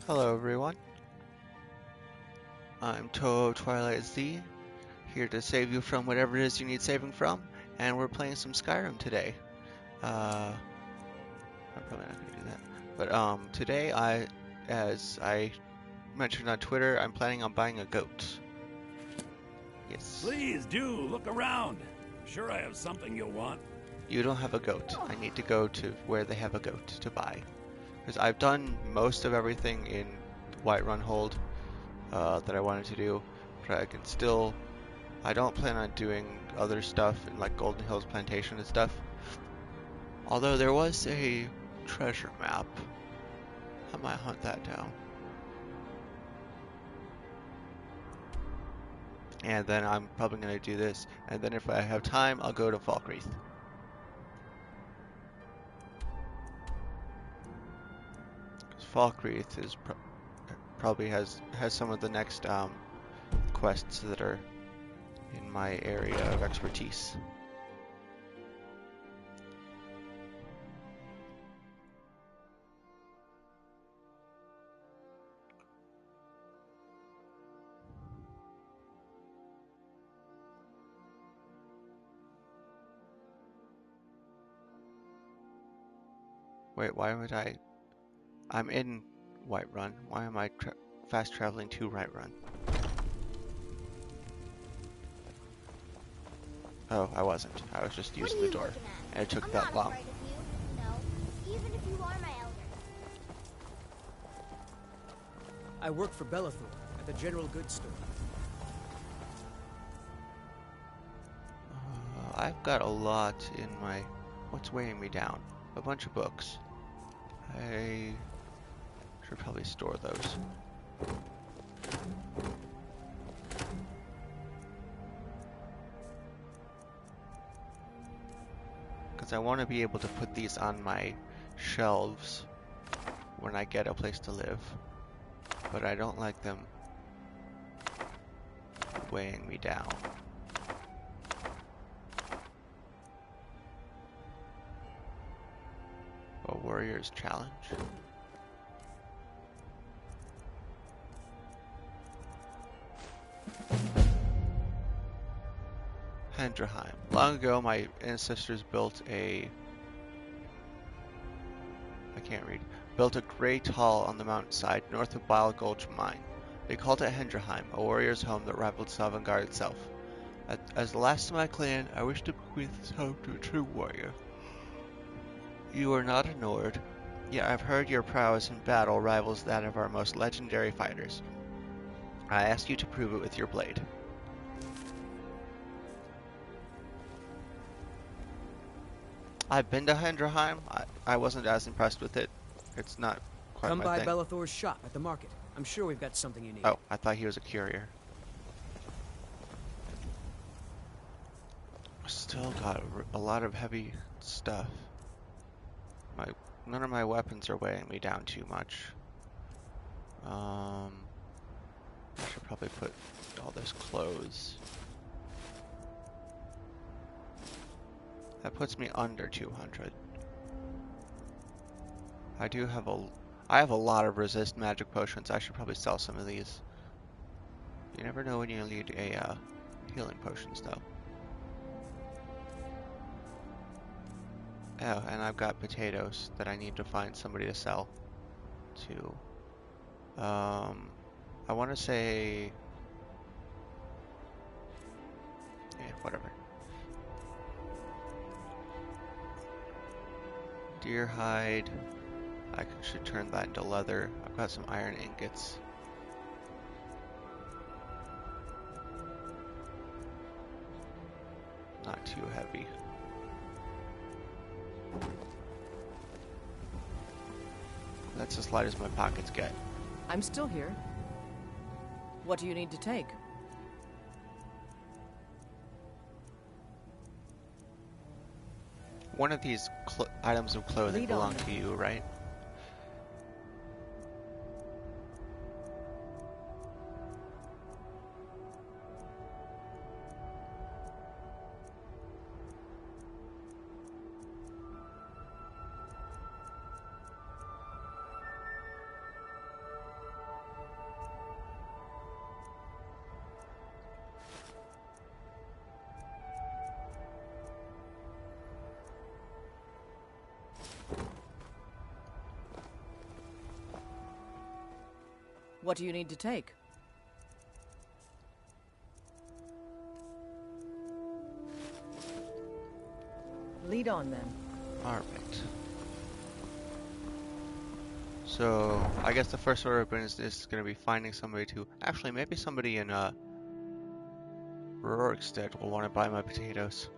Hello everyone, I'm Toho Twilight Z, here to save you from whatever it is you need saving from, and we're playing some Skyrim today. I'm probably not going to do that, but today as I mentioned on Twitter, I'm planning on buying a goat. Yes. Please do, look around. I'm sure I have something you'll want. You don't have a goat. I need to go to where they have a goat to buy. Because I've done most of everything in Whiterun Hold that I wanted to do, but I don't plan on doing other stuff in like Golden Hills Plantation and stuff. Although there was a treasure map. I might hunt that down. And then I'm probably going to do this, and then if I have time, I'll go to Falkreath. Falkreath is probably has some of the next quests that are in my area of expertise. Wait, why would I'm in Whiterun. Why am I fast traveling to Whiterun? Oh, I wasn't. I was just using the door. And it took that long. No, even if you are my elder. I work for Belethor at the general goods store. I've got a lot in my... What's weighing me down? A bunch of books. I should probably store those. Because I want to be able to put these on my shelves when I get a place to live. But I don't like them weighing me down. A warrior's challenge. Hendraheim. Long ago, my ancestors built a... I can't read. Built a great hall on the mountainside north of Bile Gulch Mine. They called it Hendraheim, a warrior's home that rivaled Sovngarde itself. As the last of my clan, I wish to bequeath this home to a true warrior. You are not a Nord, yet I've heard your prowess in battle rivals that of our most legendary fighters. I ask you to prove it with your blade. I've been to Hendraheim. I wasn't as impressed with it. It's not quite Come my by thing. Belethor's shop at the market. I'm sure we've got something you need. Oh, I thought he was a courier. Still got a lot of heavy stuff. None of my weapons are weighing me down too much. I should probably put all this clothes. That puts me under 200. I have a lot of resist magic potions. I should probably sell some of these. You never know when you need a healing potions though. Oh, and I've got potatoes that I need to find somebody to sell to. I want to say, yeah, whatever. Deer hide. I should turn that into leather. I've got some iron ingots. Not too heavy. That's as light as my pockets get. I'm still here. What do you need to take? One of these items of clothing Lead belong on. to you, right? What do you need to take? Lead on, then. Alright. So, I guess the first order of business is going to be finding somebody to... Actually, maybe somebody in Rorikstead will want to buy my potatoes.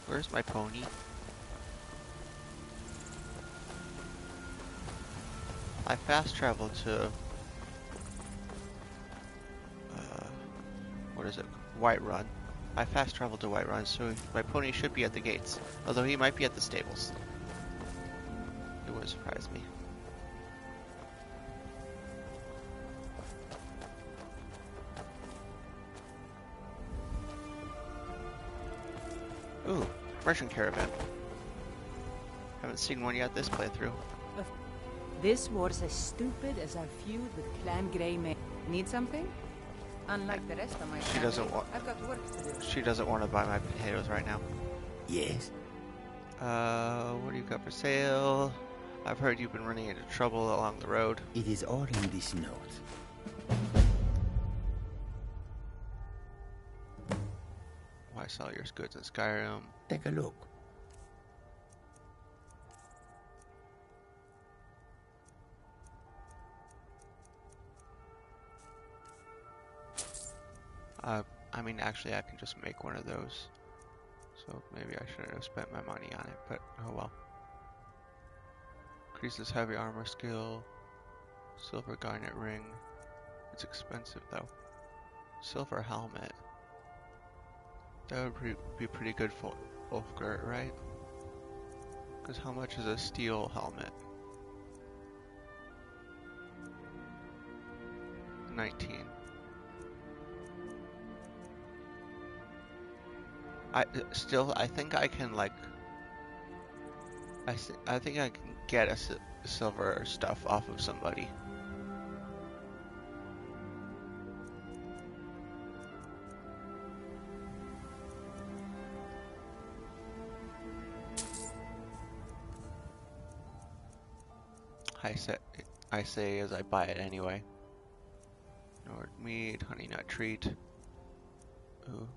Where's my pony? I fast traveled to what is it? Whiterun. I fast traveled to Whiterun, so my pony should be at the gates. Although he might be at the stables. It wouldn't surprise me. Ooh, merchant caravan. Haven't seen one yet this playthrough. This war's as stupid as our feud with Clan Greymane. Need something? Unlike the rest of my family, I've got work to do. She doesn't want to buy my potatoes right now. Yes? What do you got for sale? I've heard you've been running into trouble along the road. It is all in this note. Why sell your goods in Skyrim? Take a look. I mean, actually, I can just make one of those. So maybe I shouldn't have spent my money on it, but oh well. Increases heavy armor skill. Silver garnet ring. It's expensive though. Silver helmet. That would be pretty good for Ulfgert, right? Because how much is a steel helmet? 19. I think I can like... I think I can get a silver stuff off of somebody. I say as I buy it anyway. Nord meat, honey nut treat. Ooh.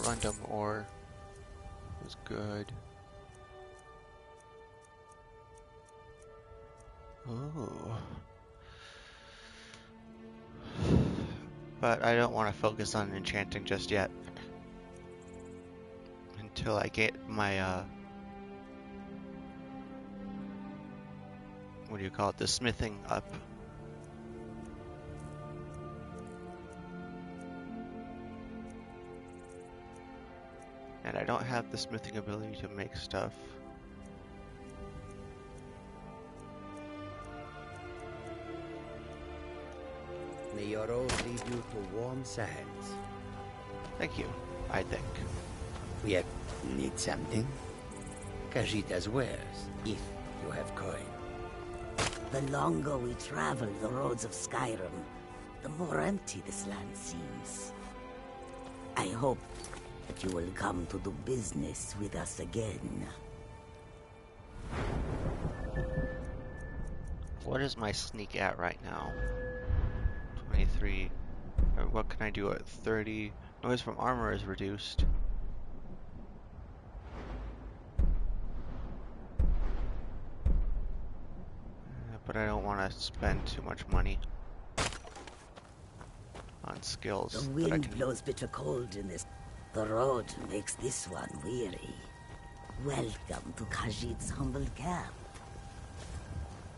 Random ore was good. Ooh. But I don't want to focus on enchanting just yet. Until I get my, what do you call it? The smithing up. And I don't have the smithing ability to make stuff. May your road lead you to warm sands. Thank you, I think. We need something. Khajiit's wares, if you have coin. The longer we travel the roads of Skyrim, the more empty this land seems. I hope that you will come to do business with us again. What is my sneak at right now? 23. What can I do at 30? Noise from armor is reduced. But I don't want to spend too much money on skills. The wind blows bitter cold in this. The road makes this one weary. Welcome to Khajiit's humble camp.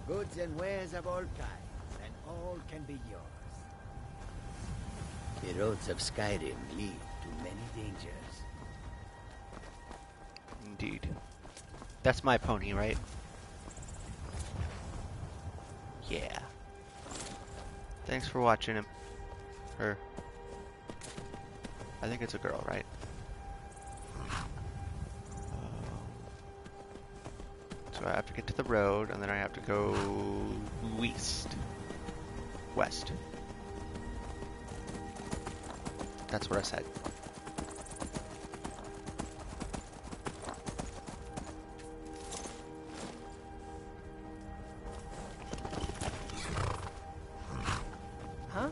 Goods and wares of all kinds, and all can be yours. The roads of Skyrim lead to many dangers. Indeed. That's my pony, right? Yeah. Thanks for watching him. Her. I think it's a girl, right? So I have to get to the road, and then I have to go west. That's what I said. Huh?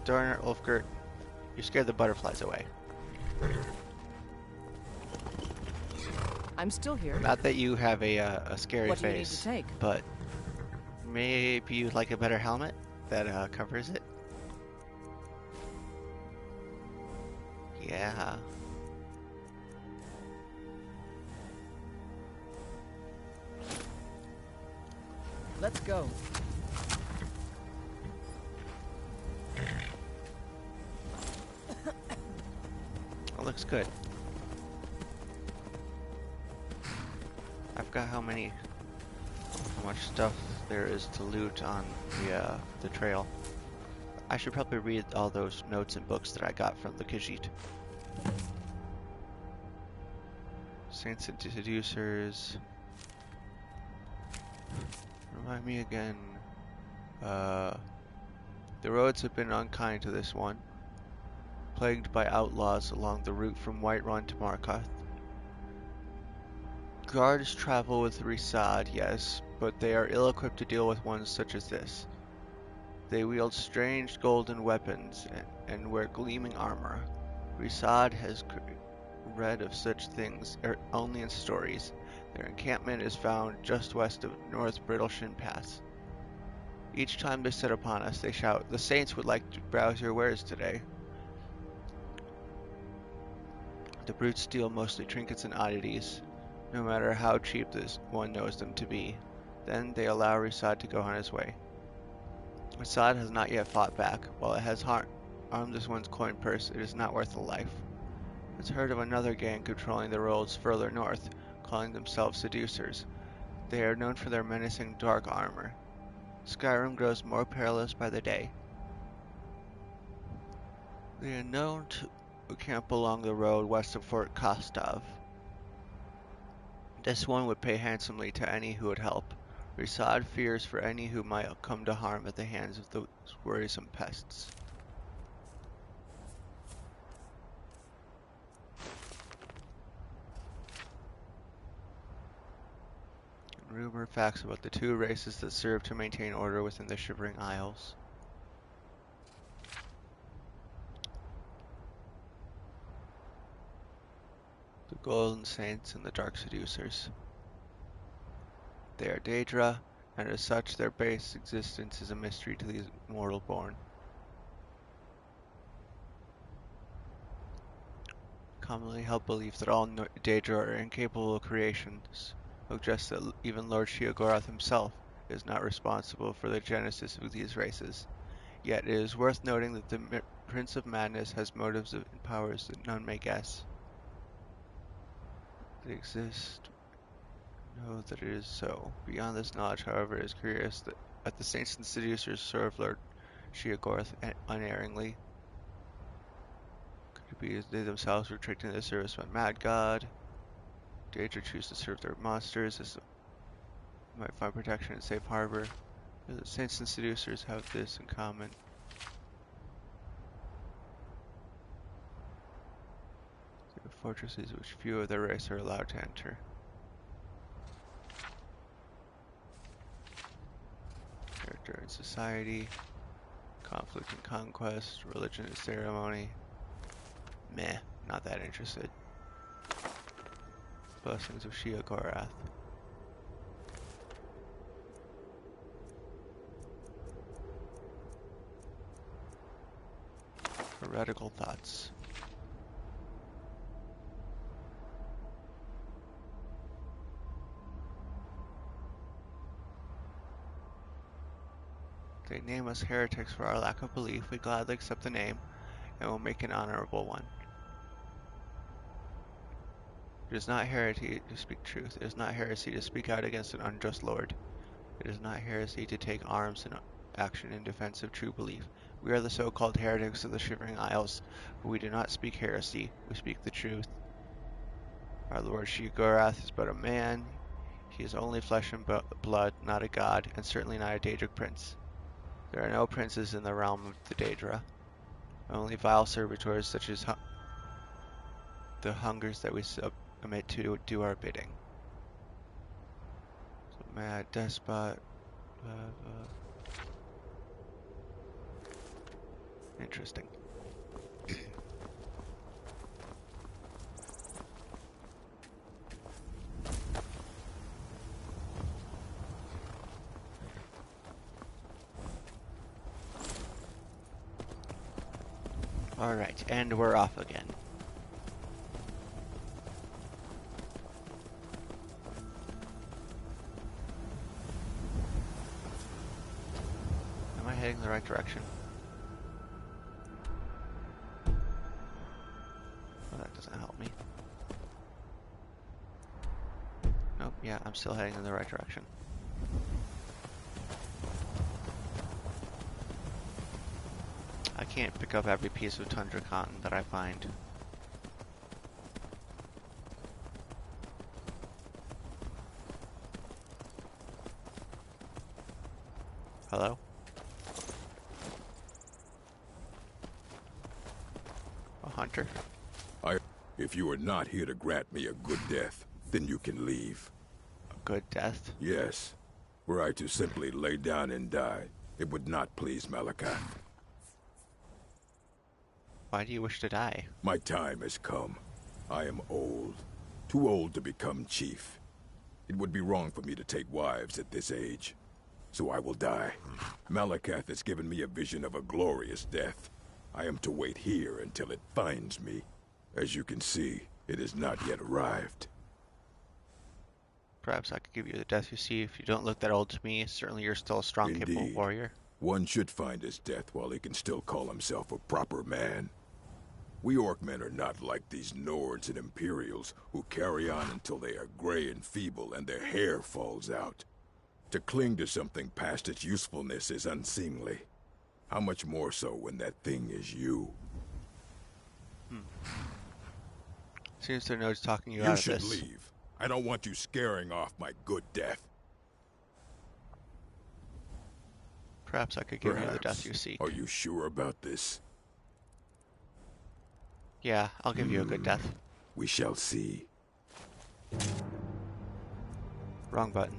Darn it, Ulfgert. You scared the butterflies away. I'm still here. Not that you have a scary What do you need face, to take? but maybe you'd like a better helmet that covers it. Yeah. Let's go. It looks good. I forgot how much stuff there is to loot on the trail. I should probably read all those notes and books that I got from the Khajiit. Saints and Seducers. Remind me again. The roads have been unkind to this one, plagued by outlaws along the route from Whiterun to Markarth. Guards travel with Risad, yes, but they are ill-equipped to deal with ones such as this. They wield strange golden weapons and wear gleaming armor. Risad has read of such things only in stories. Their encampment is found just west of North Brittleshin Pass. Each time they set upon us, they shout, "The Saints would like to browse your wares today." The brutes steal mostly trinkets and oddities, no matter how cheap this one knows them to be. Then they allow Risad to go on his way. Risad has not yet fought back. While it has armed this one's coin purse, it is not worth a life. It's heard of another gang controlling the roads further north, calling themselves Seducers. They are known for their menacing dark armor. Skyrim grows more perilous by the day. They are known to camp along the road west of Fort Kostov. This one would pay handsomely to any who would help. Risad fears for any who might come to harm at the hands of those worrisome pests. Rumored facts about the two races that serve to maintain order within the Shivering Isles. The Golden Saints and the Dark Seducers. They are Daedra, and as such their base existence is a mystery to the mortal born. Commonly held belief that all Daedra are incapable creations suggests that even Lord Sheogorath himself is not responsible for the genesis of these races. Yet it is worth noting that the Prince of Madness has motives and powers that none may guess. They exist. Know that it is so. Beyond this knowledge, however, it is curious that the Saints and Seducers serve Lord Sheogorath unerringly. Could it be they themselves were tricked into the service by Mad God? Daedra choose to serve their monsters as might find protection and safe harbor. The saints and seducers have this in common. They are fortresses which few of their race are allowed to enter. Character and society, conflict and conquest, religion and ceremony. Meh, not that interested. Blessings of Sheogorath. Heretical thoughts. They name us heretics for our lack of belief. We gladly accept the name and will make an honorable one. It is not heresy to speak truth. It is not heresy to speak out against an unjust lord. It is not heresy to take arms and action in defense of true belief. We are the so-called heretics of the Shivering Isles, but we do not speak heresy. We speak the truth. Our Lord Sheogorath is but a man. He is only flesh and blood, not a god, and certainly not a Daedric prince. There are no princes in the realm of the Daedra, only vile servitors such as the hungers that we submit to do our bidding. So, mad despot. Interesting. Alright, and we're off again. Am I heading the right direction? Well, that doesn't help me. Nope, yeah, I'm still heading in the right direction. I can't pick up every piece of tundra cotton that I find. Hello? A hunter? If you are not here to grant me a good death, then you can leave. A good death? Yes. Were I to simply lay down and die, it would not please Malachi. Why do you wish to die? My time has come. I am old. Too old to become chief. It would be wrong for me to take wives at this age. So I will die. Malakath has given me a vision of a glorious death. I am to wait here until it finds me. As you can see, it has not yet arrived. Perhaps I could give you the death you see if you don't look that old to me. Certainly you're still a strong, capable warrior. One should find his death while he can still call himself a proper man. We Orcmen are not like these Nords and Imperials who carry on until they are gray and feeble and their hair falls out. To cling to something past its usefulness is unseemly. How much more so when that thing is you? Seems to know he's talking you out of this. You should leave. I don't want you scaring off my good death. Perhaps I could give you the death you seek. Are you sure about this? Yeah, I'll give you a good death. We shall see. Wrong button.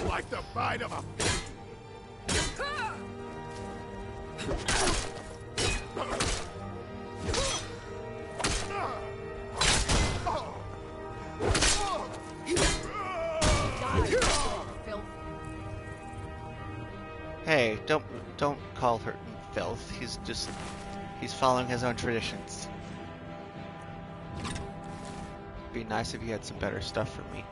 Like the bite of a... Hey, don't call her filth. He's following his own traditions. Be nice if you had some better stuff for me.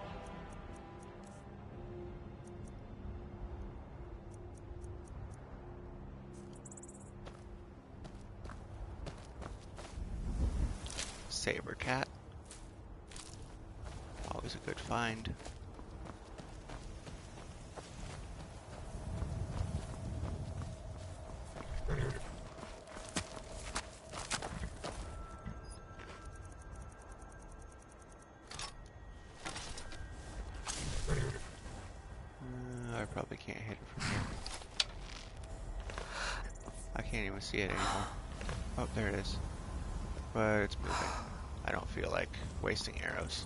Saber cat. Always a good find. can't hit it from here. I can't even see it anymore. Oh, there it is. But it's moving. I don't feel like wasting arrows.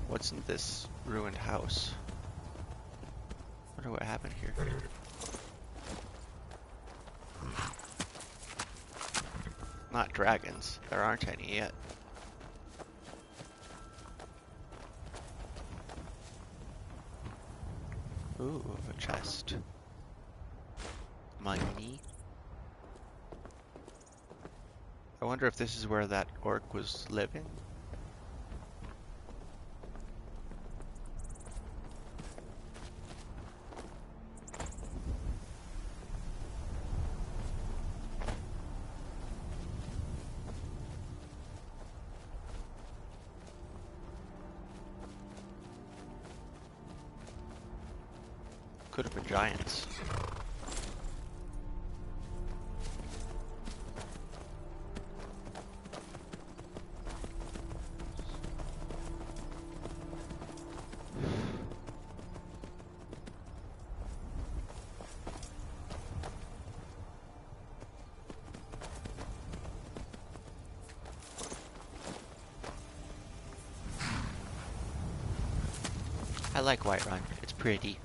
What's in this ruined house? Wonder what happened here. Not dragons. There aren't any yet. Ooh, a chest. Money. I wonder if this is where that orc was living. Could have been giants. I like Whiterun. It's pretty.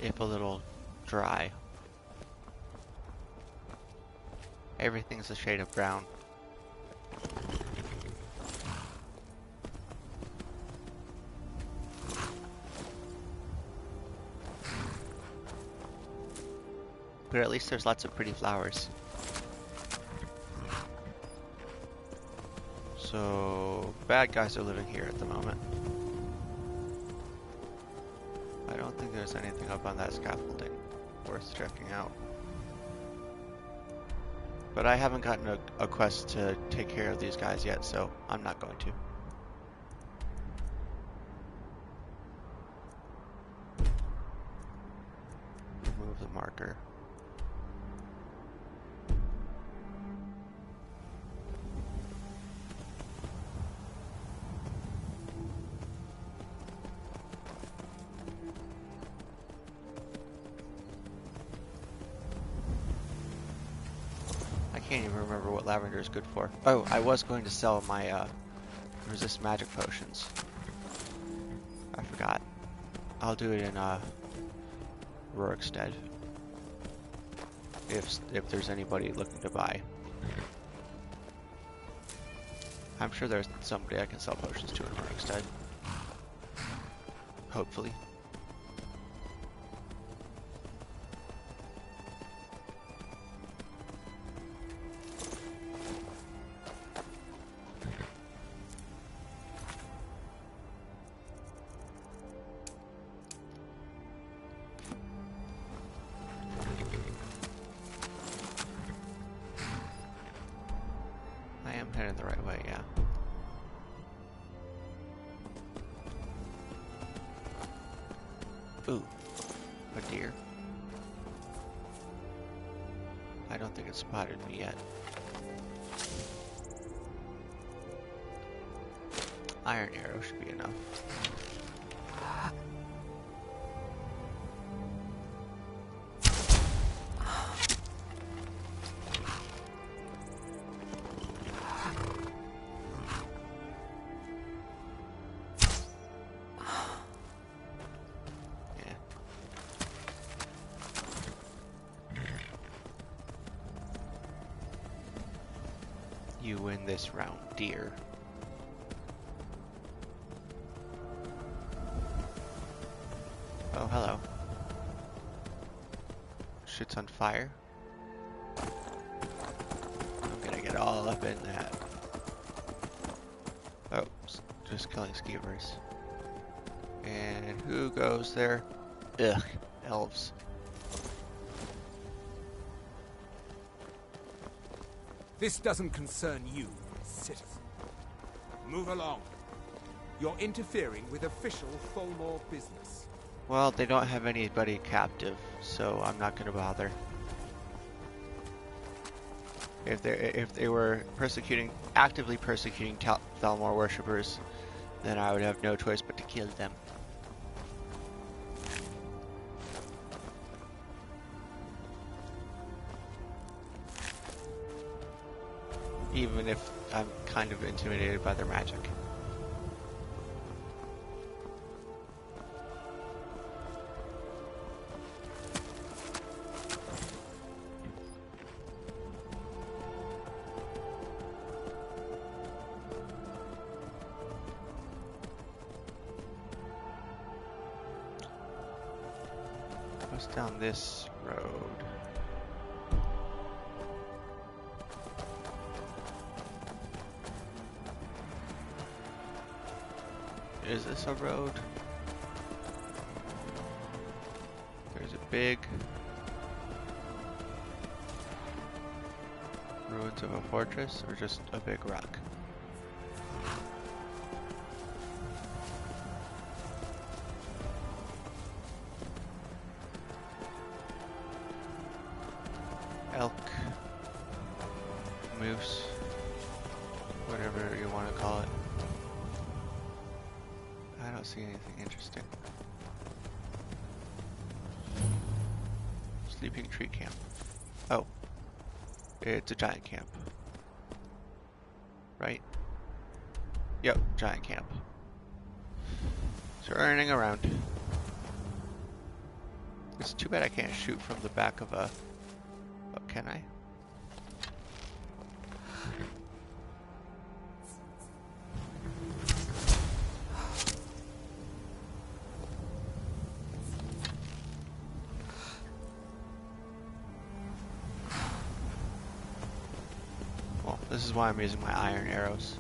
If a little dry. Everything's a shade of brown. But at least there's lots of pretty flowers. So, bad guys are living here at the moment. I don't think there's anything up on that scaffolding worth checking out. But I haven't gotten a quest to take care of these guys yet, so I'm not going to. Remove the marker. I can't even remember what lavender is good for. Oh, I was going to sell my resist magic potions. I forgot. I'll do it in Rorikstead. If there's anybody looking to buy. I'm sure there's somebody I can sell potions to in Rorikstead. Hopefully. Heading the right way, yeah. Ooh, a deer. I don't think it spotted me yet. Iron arrow should be enough. You win this round, dear. Oh, hello. Shit's on fire. I'm gonna get all up in that. Oh, just killing skeevers. And who goes there? Ugh, elves. This doesn't concern you, citizen. Move along. You're interfering with official Tholmor business. Well, they don't have anybody captive, so I'm not gonna bother. If they were actively persecuting Thalmor worshippers, then I would have no choice but to kill them. Even if I'm kind of intimidated by their magic. What's down this road? Is this a road? There's a big ruins of a fortress, or just a big rock? Elk, moose, whatever you want to call it. I don't see anything interesting. Sleeping tree camp. Oh, it's a giant camp. Right? Yep, giant camp. Turning around. It's too bad I can't shoot from the back of a... Oh, can I? Well, this is why I'm using my iron arrows.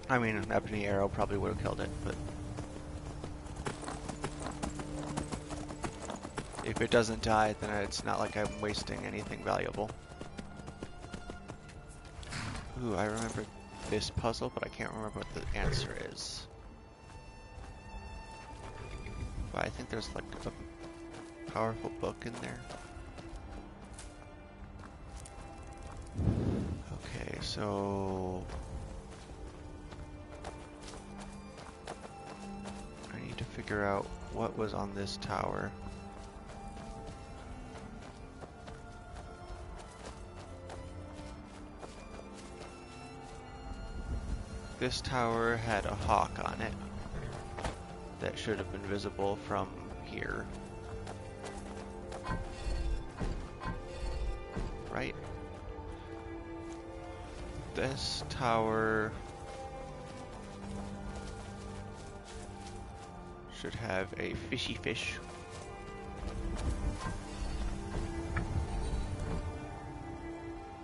I mean, an ebony arrow probably would have killed it, but... if it doesn't die, then it's not like I'm wasting anything valuable. Ooh, I remember this puzzle, but I can't remember what the answer is. But I think there's like a powerful book in there. Okay, so... I need to figure out what was on this tower. This tower had a hawk on it that should have been visible from here. Right? This tower should have a fishy fish.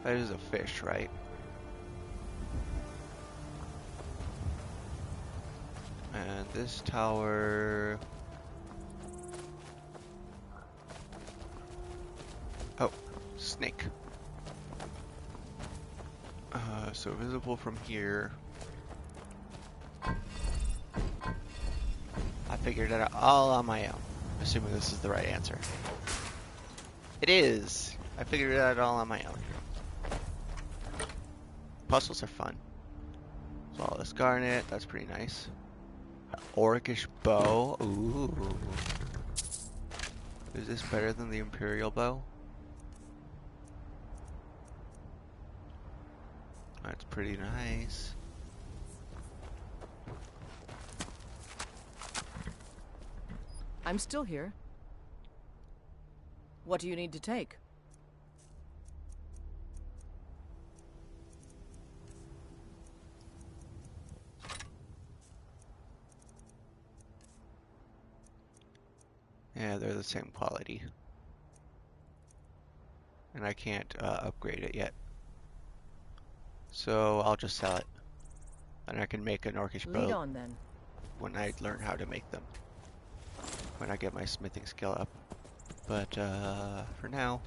That is a fish, right? And this tower... Oh, snake. So visible from here. I figured it out all on my own, assuming this is the right answer. It is! I figured it out all on my own. Puzzles are fun. Flawless garnet, that's pretty nice. Orcish bow. Ooh. Is this better than the Imperial bow? That's pretty nice. I'm still here. What do you need to take? Yeah, they're the same quality. And I can't upgrade it yet. So I'll just sell it. And I can make an orcish bow. Lead on then. When I learn how to make them. When I get my smithing skill up. But for now...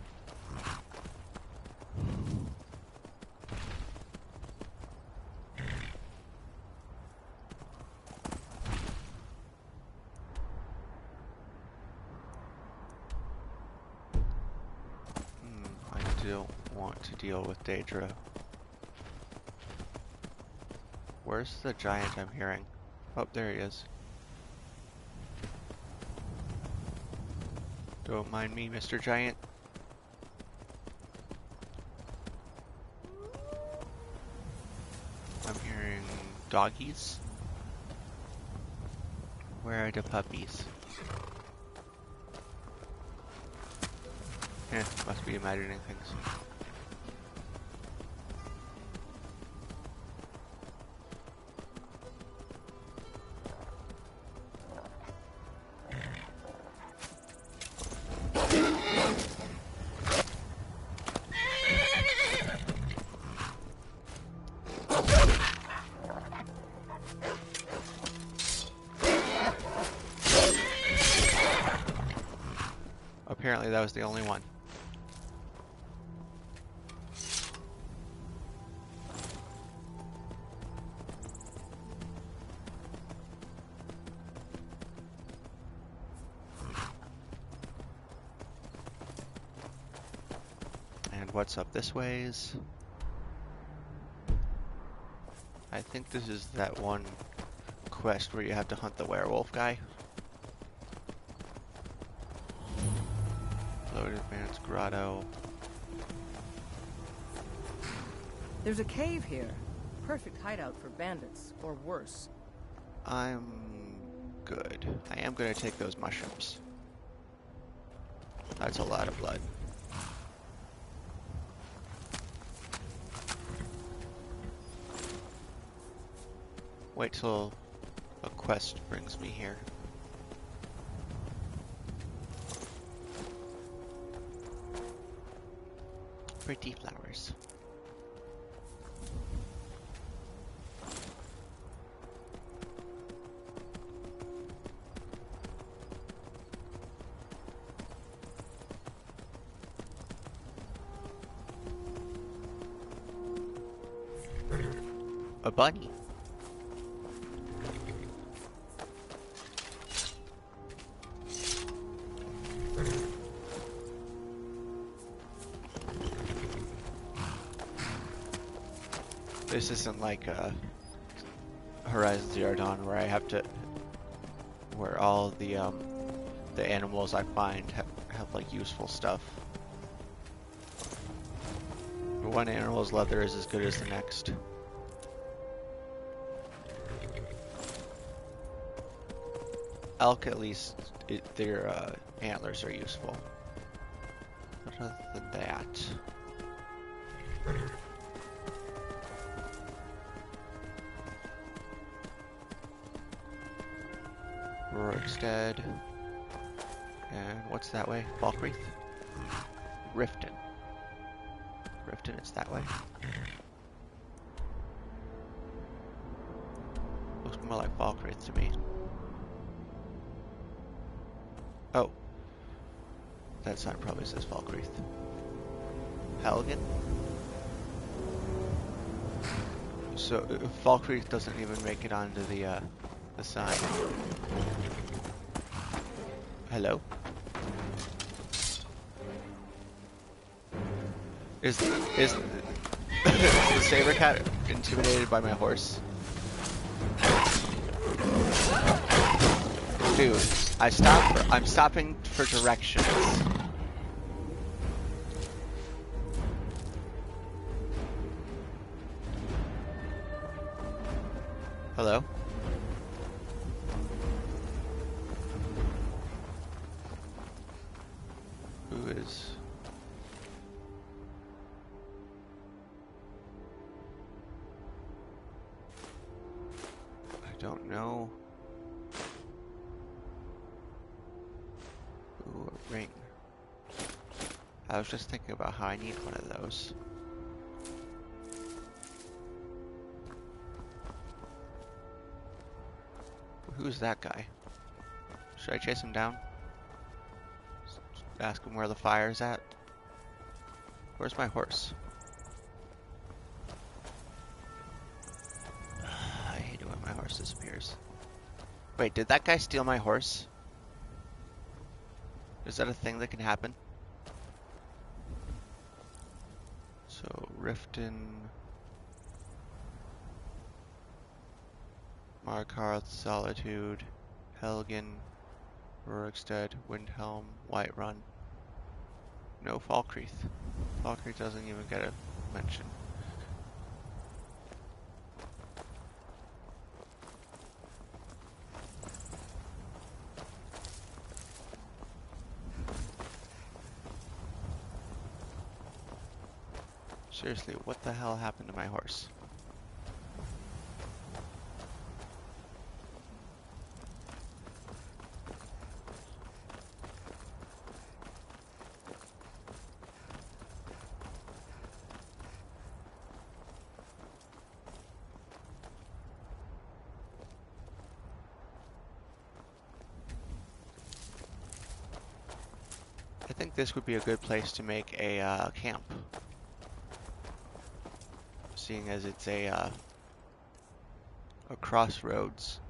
I don't want to deal with Daedra. Where's the giant I'm hearing? Oh, there he is. Don't mind me, Mr. Giant. I'm hearing doggies. Where are the puppies? Must be imagining things. Apparently that was the only one. And what's up this ways? I think this is that one quest where you have to hunt the werewolf guy. Loaded man's grotto. There's a cave here. Perfect hideout for bandits, or worse. I'm good. I am gonna take those mushrooms. That's a lot of blood. Wait till a quest brings me here. Pretty flowers. A bunny. This isn't like Horizon Zero Dawn where I have to, where all the animals I find have like useful stuff. One animal's leather is as good as the next. Elk, at least, their antlers are useful. But other than that... Rorikstead. And what's that way? Falkreath? Riften. Riften, it's that way. Looks more like Falkreath to me. Oh. That sign probably says Falkreath. Helgen? So, Falkreath doesn't even make it onto the sign. Hello? Is the saber cat intimidated by my horse? Dude, I'm stopping for directions. Hello? Who is... I don't know. Ooh, a ring. I was just thinking about how I need one of those. Who's that guy? Should I chase him down? Ask him where the fire's at? Where's my horse? I hate it when my horse disappears. Wait, did that guy steal my horse? Is that a thing that can happen? Riften, Markarth, Solitude, Helgen, Rorikstead, Windhelm, Whiterun. No Falkreath. Falkreath doesn't even get a mention. Seriously, what the hell happened to my horse? I think this would be a good place to make a camp, seeing as it's a crossroads.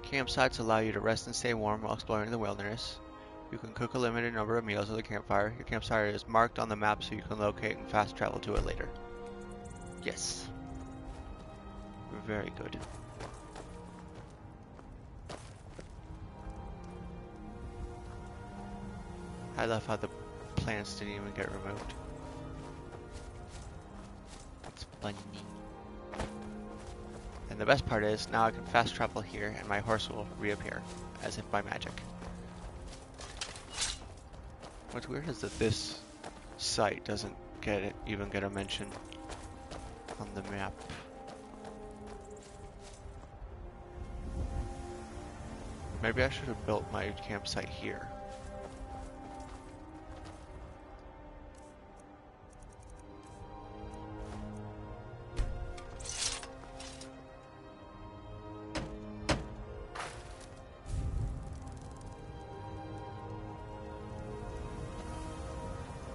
Campsites allow you to rest and stay warm while exploring the wilderness. You can cook a limited number of meals at the campfire. Your campsite is marked on the map so you can locate and fast travel to it later. Yes. Very good. I love how the plants didn't even get removed. It's funny. And the best part is, now I can fast travel here and my horse will reappear, as if by magic. What's weird is that this site doesn't even get a mention on the map. Maybe I should have built my campsite here.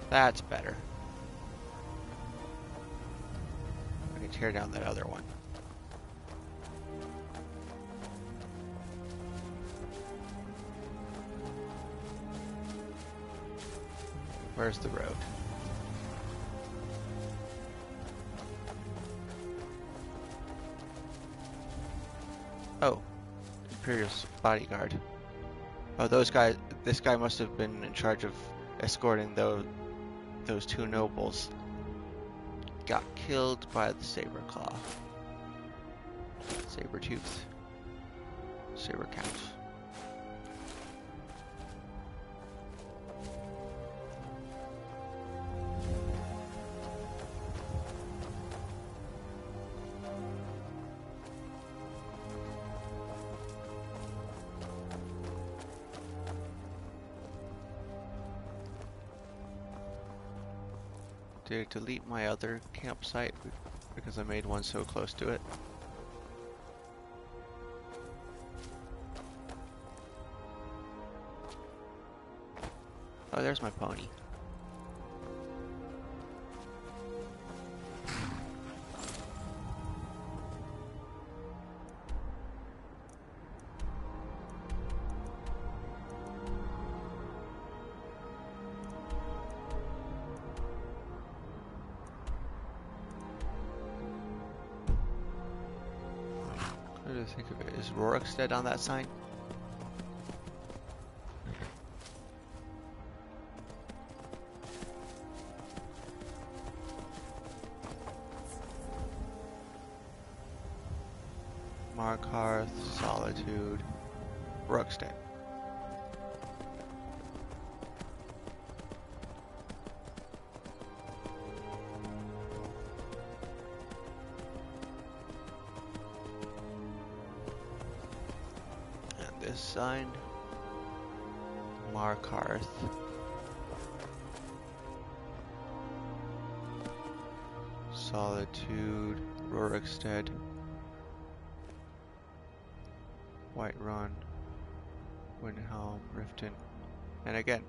That's better. I can tear down that other one. Where's the road? Oh, Imperial's bodyguard. Oh, those guys. This guy must have been in charge of escorting those two nobles. Got killed by the Saberclaw. Sabertooth. Sabercat. Did it delete my other campsite because I made one so close to it? Oh, there's my pony. What do I think of it? Is Rorikstead on that sign? Markarth, Solitude, Rorikstead. This sign, Markarth. Solitude, Rorikstead, Whiterun, Windhelm, Riften, and again,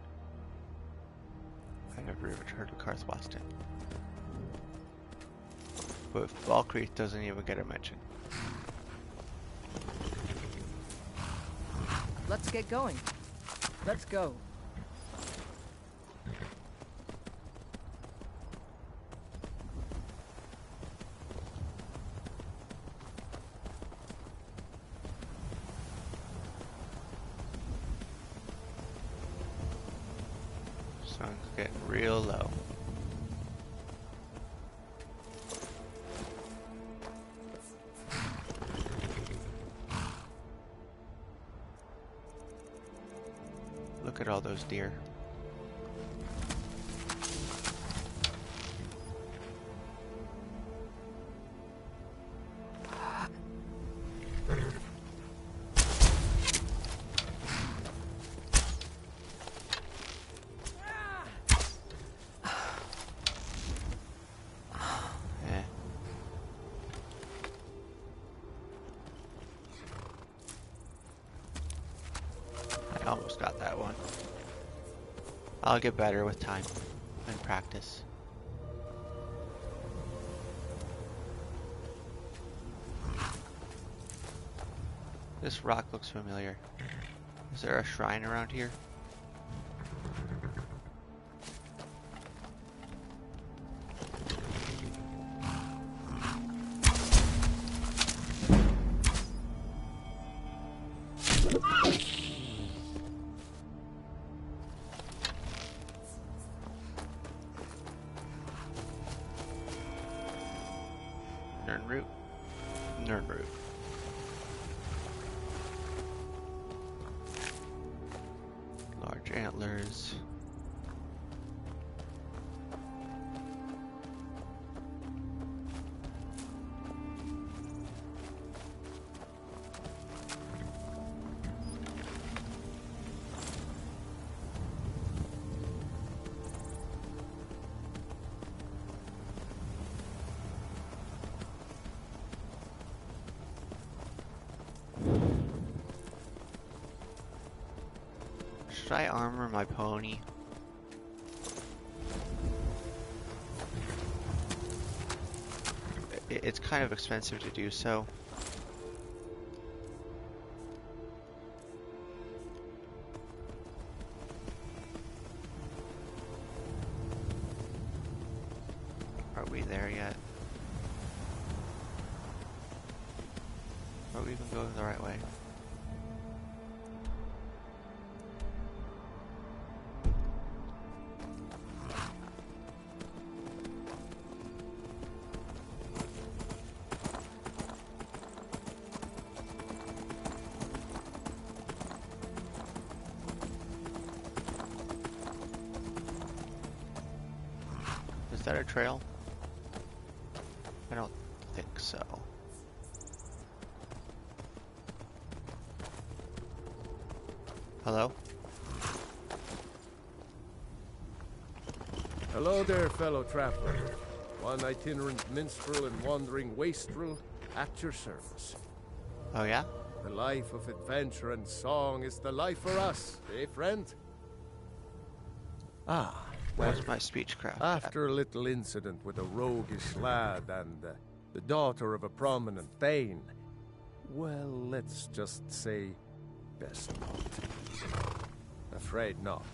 I never even heard of Karthwasten. but Valkyrie doesn't even get a mention. Let's get going. Let's go. Sun's getting real low. Look at all those deer. I almost got that one. I'll get better with time and practice. This rock looks familiar. Is there a shrine around here? Nern root. Large antlers. Should I armor my pony? It's kind of expensive to do so. Are we there yet? Are we even going the right way? Is that a trail? I don't think so. Hello? Hello there, fellow traveler. One itinerant minstrel and wandering wastrel at your service. Oh yeah? The life of adventure and song is the life for us, eh, friend? Ah. Well, what's my speechcraft? After a little incident with a roguish lad and the daughter of a prominent thane, well, let's just say, best not. Afraid not.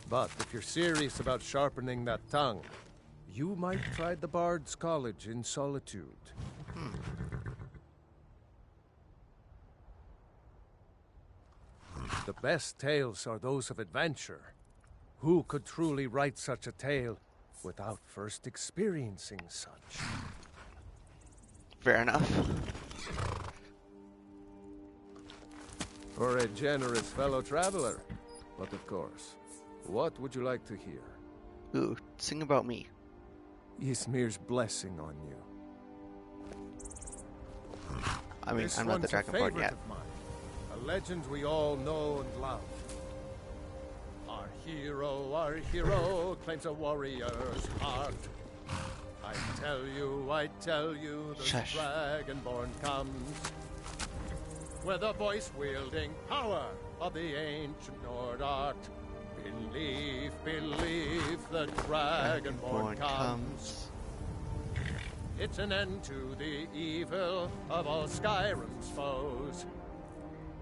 But if you're serious about sharpening that tongue, you might try the Bard's College in Solitude. The best tales are those of adventure. Who could truly write such a tale without first experiencing such? Fair enough. For a generous fellow traveler. But of course, what would you like to hear? Ooh, sing about me. Ysmir's blessing on you. I mean, I'm not the Dragonborn yet. Of mine, a legend we all know and love. Our hero claims a warrior's heart. I tell you, the Shush. Dragonborn comes with a voice-wielding power of the ancient Nord art. Believe, the Dragonborn comes. It's an end to the evil of all Skyrim's foes.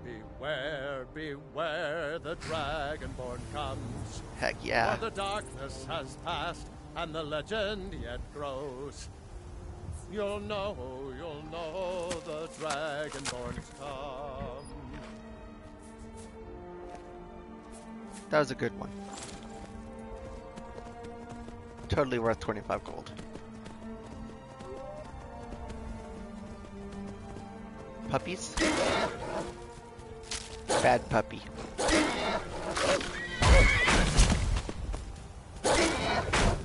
Beware, beware, the Dragonborn comes. Heck yeah. For the darkness has passed, and the legend yet grows. You'll know the Dragonborn's come. That was a good one. Totally worth 25 gold. Puppies? Bad puppy.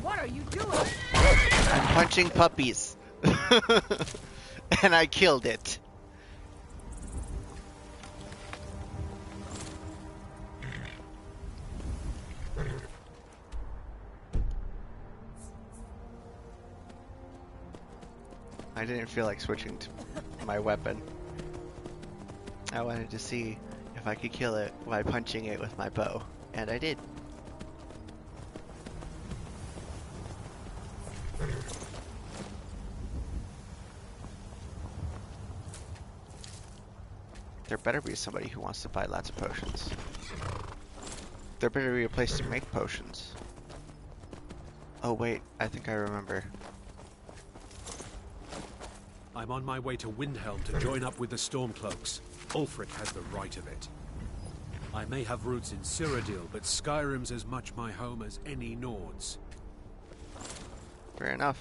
What are you doing? I'm punching puppies. And I killed it. I didn't feel like switching to my weapon. I wanted to see if I could kill it by punching it with my bow, and I did. There better be somebody who wants to buy lots of potions. There better be a place to make potions. Oh wait, I think I remember. I'm on my way to Windhelm to join up with the Stormcloaks. Ulfric has the right of it. I may have roots in Cyrodiil, but Skyrim's as much my home as any Nords. Fair enough.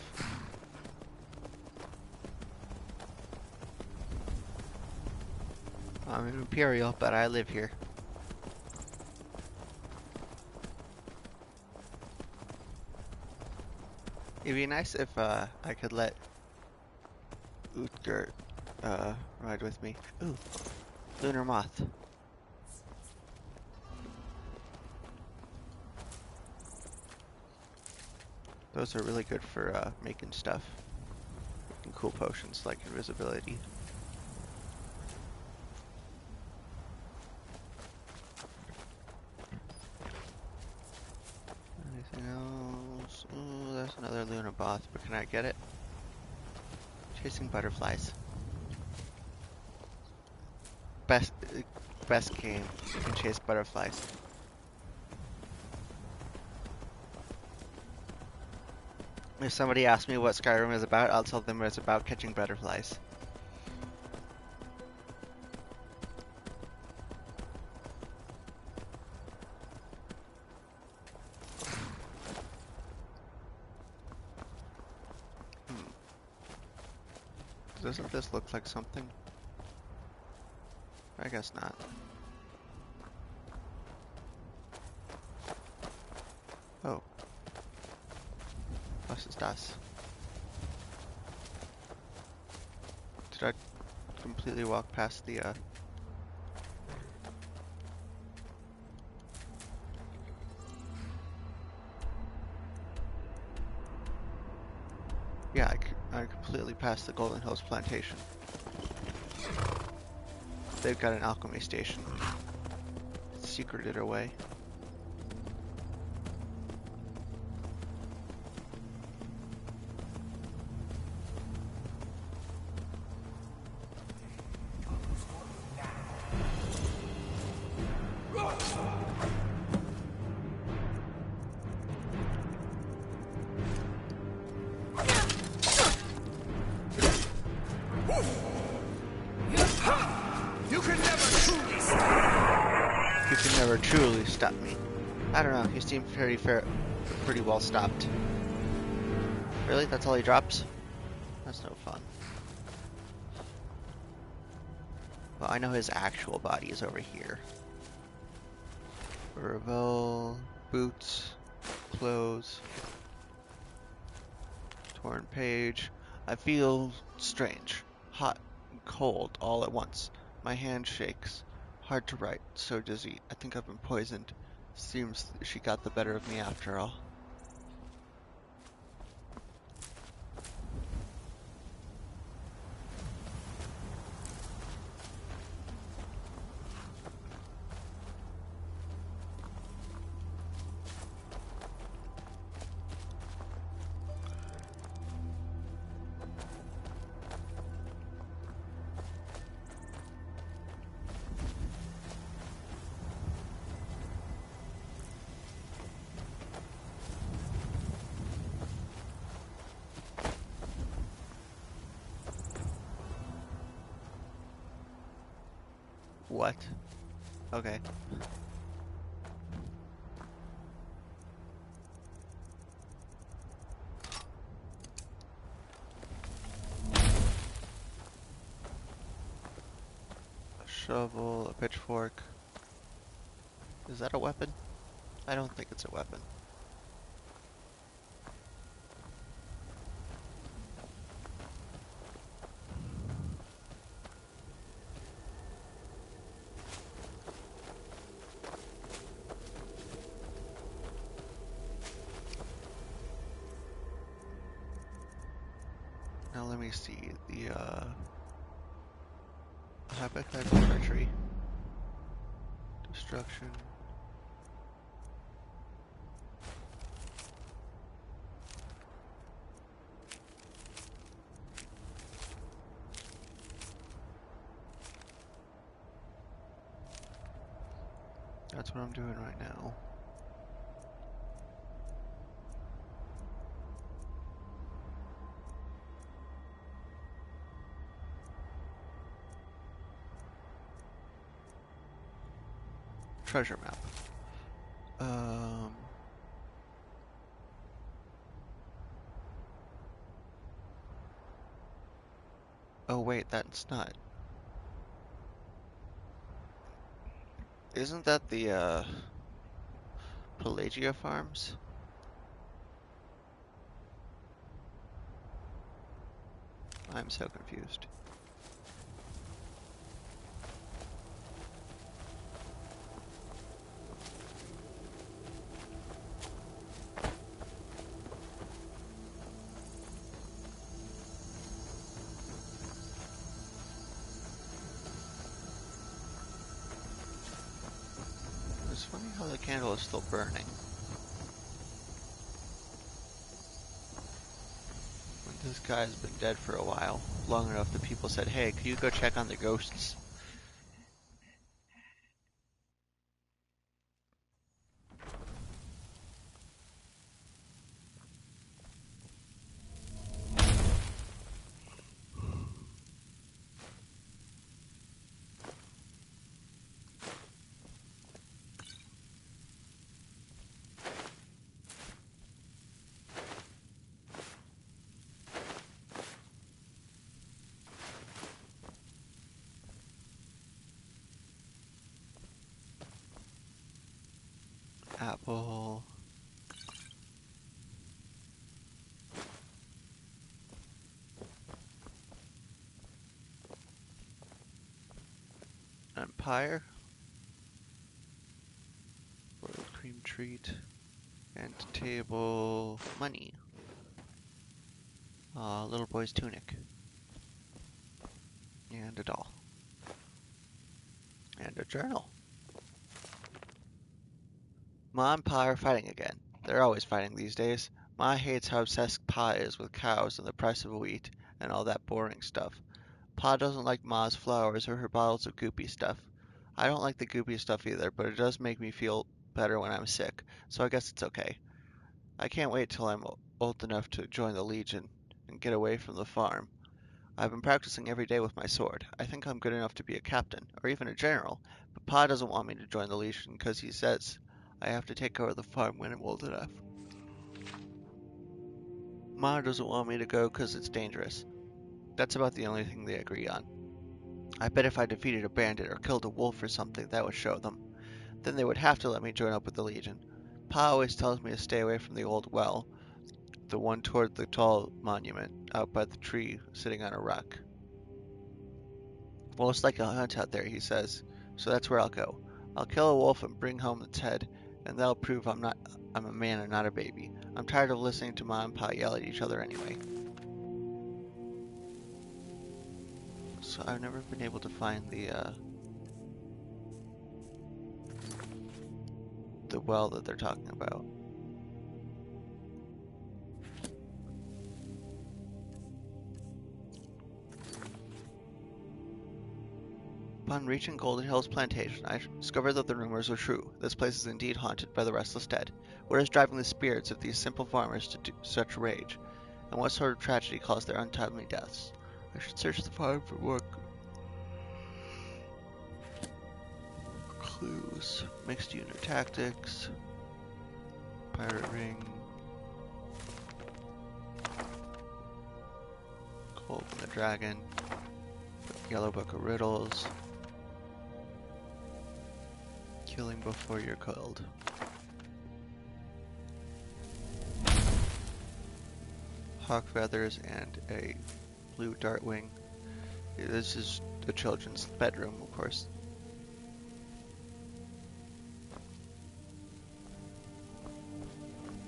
I'm an Imperial, but I live here. It'd be nice if I could let Utgert ride with me. Ooh, lunar moth. Those are really good for making stuff. Making cool potions like invisibility. Anything else? Ooh, there's another lunar moth, but can I get it? Chasing butterflies. Best game. You can chase butterflies. If somebody asks me what Skyrim is about, I'll tell them it's about catching butterflies. Doesn't this look like something? I guess not. Oh. Was ist das? Did I completely walk past the Yeah, I completely passed the Golden Hills Plantation. They've got an alchemy station. It's secreted away. Truly stop me. I don't know, he seemed pretty well stopped. Really? That's all he drops? That's no fun. Well, I know his actual body is over here. Revel, boots, clothes, torn page. I feel strange, hot and cold all at once. My hand shakes. Hard to write, so dizzy. I think I've been poisoned. Seems she got the better of me after all. What? Okay. A shovel, a pitchfork. Is that a weapon? I don't think it's a weapon. Now let me see the hypothetical treachery, destruction. That's what I'm doing right now. Treasure map. Oh wait, that's not. Isn't that the Pelagia Farms? I'm so confused. It's funny how the candle is still burning. When this guy has been dead for a while, long enough that people said, hey, could you go check on the ghosts? Apple. Empire. Royal cream treat. And table money. Little boy's tunic. And a doll. And a journal. Ma and Pa are fighting again. They're always fighting these days. Ma hates how obsessed Pa is with cows and the price of wheat and all that boring stuff. Pa doesn't like Ma's flowers or her bottles of goopy stuff. I don't like the goopy stuff either, but it does make me feel better when I'm sick, so I guess it's okay. I can't wait till I'm old enough to join the Legion and get away from the farm. I've been practicing every day with my sword. I think I'm good enough to be a captain, or even a general, but Pa doesn't want me to join the Legion because he says I have to take over the farm when I'm old enough. Ma doesn't want me to go because it's dangerous. That's about the only thing they agree on. I bet if I defeated a bandit or killed a wolf or something, that would show them. Then they would have to let me join up with the Legion. Pa always tells me to stay away from the old well, the one toward the tall monument, out by the tree, sitting on a rock. Well, it's like a hunt out there, he says, so that's where I'll go. I'll kill a wolf and bring home its head, and that'll prove I'm a man and not a baby. I'm tired of listening to Ma and Pa yell at each other anyway. So I've never been able to find the well that they're talking about. Upon reaching Golden Hills Plantation, I discovered that the rumors were true. This place is indeed haunted by the restless dead. What is driving the spirits of these simple farmers to such rage? And what sort of tragedy caused their untimely deaths? I should search the farm for work. Clues. Mixed unit tactics. Pirate ring. Colt and the dragon. Yellow book of riddles. Killing before you're killed. Hawk feathers and a blue dartwing. This is the children's bedroom, of course.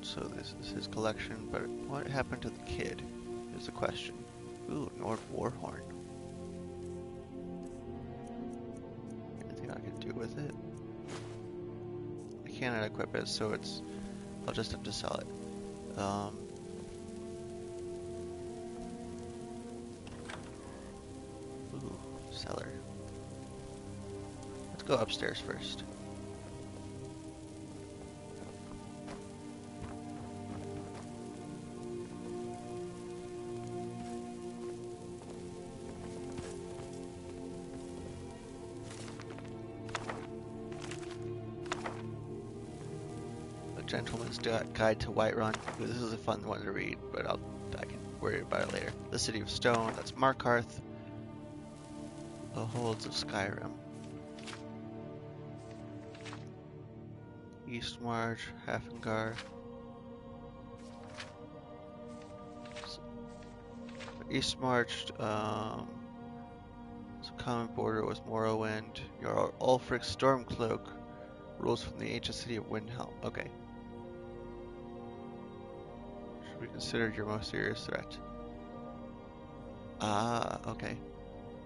So this is his collection, but what happened to the kid is the question. Ooh, Nord Warhorn. Anything I can do with it? I cannot equip it, so I'll just have to sell it. Ooh, seller. Let's go upstairs first. Gentleman's Guide to Whiterun. Ooh, this is a fun one to read, but I can worry about it later. The City of Stone, that's Markarth. The Holds of Skyrim. Eastmarch, Hafengar. Eastmarch, common border with Morrowind. Your Ulfric Stormcloak rules from the ancient city of Windhelm. Okay. Should be considered your most serious threat. Ah, okay.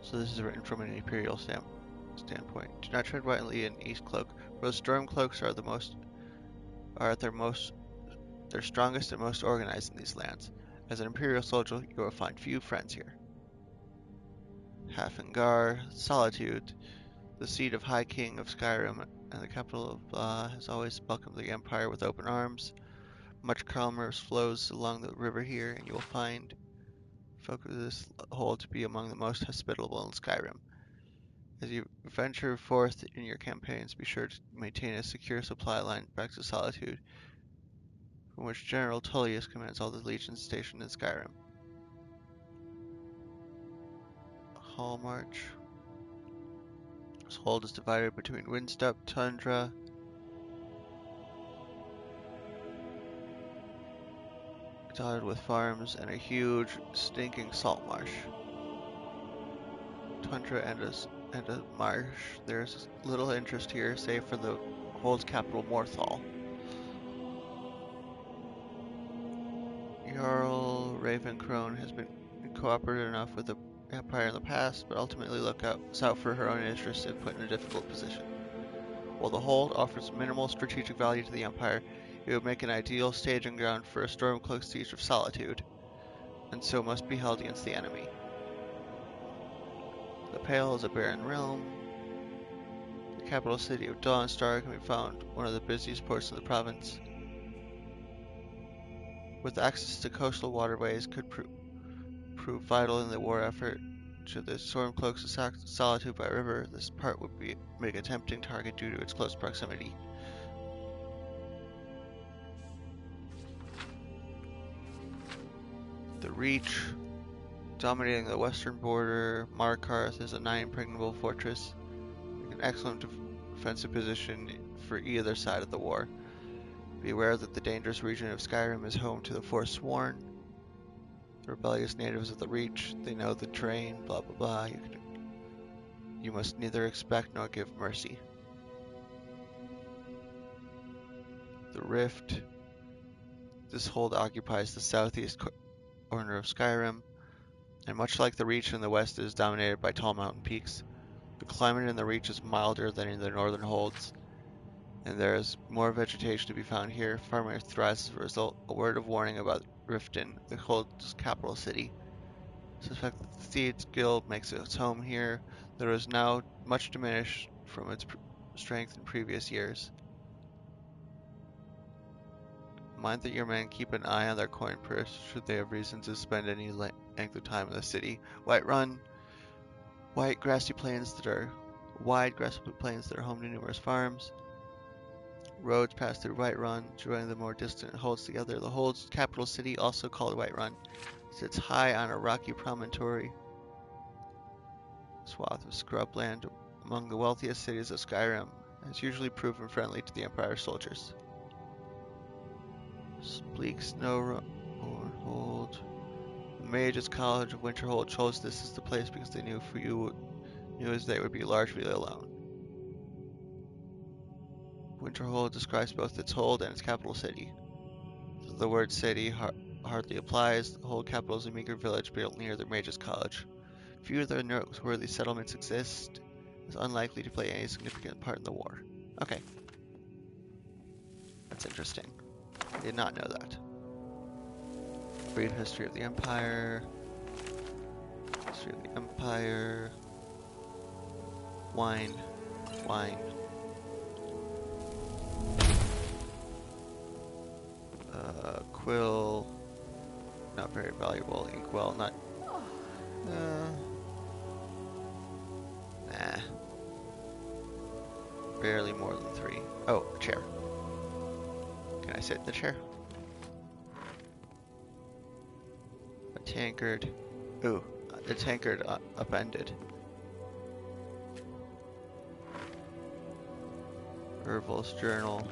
So this is written from an imperial standpoint. Do not tread lightly in Eastcloak. Those Stormcloaks are their strongest and most organized in these lands. As an imperial soldier, you will find few friends here. Hafengar, Solitude, the seat of High King of Skyrim and the capital of Blah, has always welcomed the Empire with open arms. Much commerce flows along the river here, and you will find folk of this hold to be among the most hospitable in Skyrim. As you venture forth in your campaigns, be sure to maintain a secure supply line back to Solitude, from which General Tullius commands all the legions stationed in Skyrim. Hall March. This hold is divided between Windsteppe Tundra, dotted with farms, and a huge, stinking salt marsh. Tundra and a marsh. There's little interest here, save for the hold's capital, Morthal. Jarl Ravencrone has been cooperative enough with the Empire in the past, but ultimately looks out for her own interests and put in a difficult position. While the hold offers minimal strategic value to the Empire, it would make an ideal staging ground for a Stormcloak siege of Solitude, and so must be held against the enemy. The Pale is a barren realm. The capital city of Dawnstar can be found one of the busiest ports in the province. With access to coastal waterways could prove vital in the war effort. Should the Stormcloaks attack Solitude by river, this part would make a tempting target due to its close proximity. The Reach, dominating the western border, Markarth is a nigh-impregnable fortress, an excellent defensive position for either side of the war. Be aware that the dangerous region of Skyrim is home to the Forsworn, the rebellious natives of the Reach. They know the terrain, blah blah blah. You must neither expect nor give mercy. The Rift. This hold occupies the southeast corner of Skyrim, and much like the Reach in the west, is dominated by tall mountain peaks. The climate in the Reach is milder than in the northern holds, and there is more vegetation to be found here. Farming thrives as a result. A word of warning about Riften, the hold's capital city. Suspect that the Thieves Guild makes its home here, though it is now much diminished from its strength in previous years. Mind that your men keep an eye on their coin purse should they have reason to spend any length of time in the city. Whiterun, white grassy plains that are wide grassy plains that are home to numerous farms. Roads pass through Whiterun, joining the more distant holds together. The hold's capital city, also called Whiterun, sits high on a rocky promontory swath of scrubland among the wealthiest cities of Skyrim, has usually proven friendly to the Empire soldiers. Bleak Snow Hold. The Mages College of Winterhold chose this as the place because they knew as they would be largely alone. Winterhold describes both its hold and its capital city. The word city hardly applies. The hold capital is a meager village built near the Mages College. Few other noteworthy settlements exist. It's unlikely to play any significant part in the war. Okay. That's interesting. I did not know that. Brief history of the Empire. History of the Empire. Wine. Wine. Quill. Not very valuable. Inkwell. Not. Nah. Barely more than 3. Oh, a chair. Can I sit in the chair? A tankard. Ooh, the tankard upended. Ervil's journal.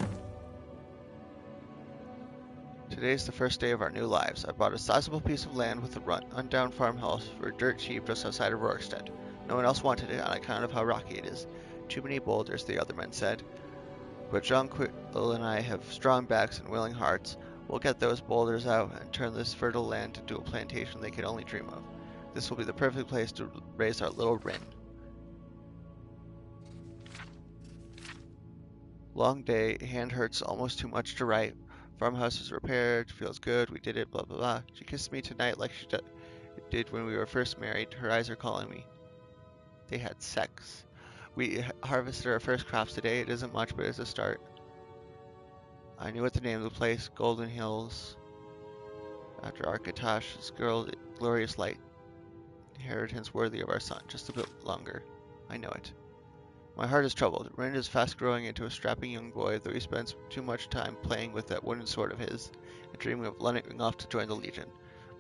Today's the first day of our new lives. I bought a sizable piece of land with a rundown farmhouse for dirt cheap just outside of Rorikstead. No one else wanted it on account of how rocky it is. Too many boulders, the other men said. But John Quill and I have strong backs and willing hearts. We'll get those boulders out and turn this fertile land into a plantation they could only dream of. This will be the perfect place to raise our little Rin. Long day, hand hurts almost too much to write. Farmhouse is repaired, feels good, we did it, blah blah blah. She kissed me tonight like she did when we were first married. Her eyes are calling me. They had sex. We harvested our first crops today. It isn't much, but it's a start. I knew what the name of the place, Golden Hills. After Arkatosh's glorious light. Inheritance worthy of our son, just a bit longer. I know it. My heart is troubled. Rin is fast growing into a strapping young boy, though he spends too much time playing with that wooden sword of his, and dreaming of running off to join the Legion.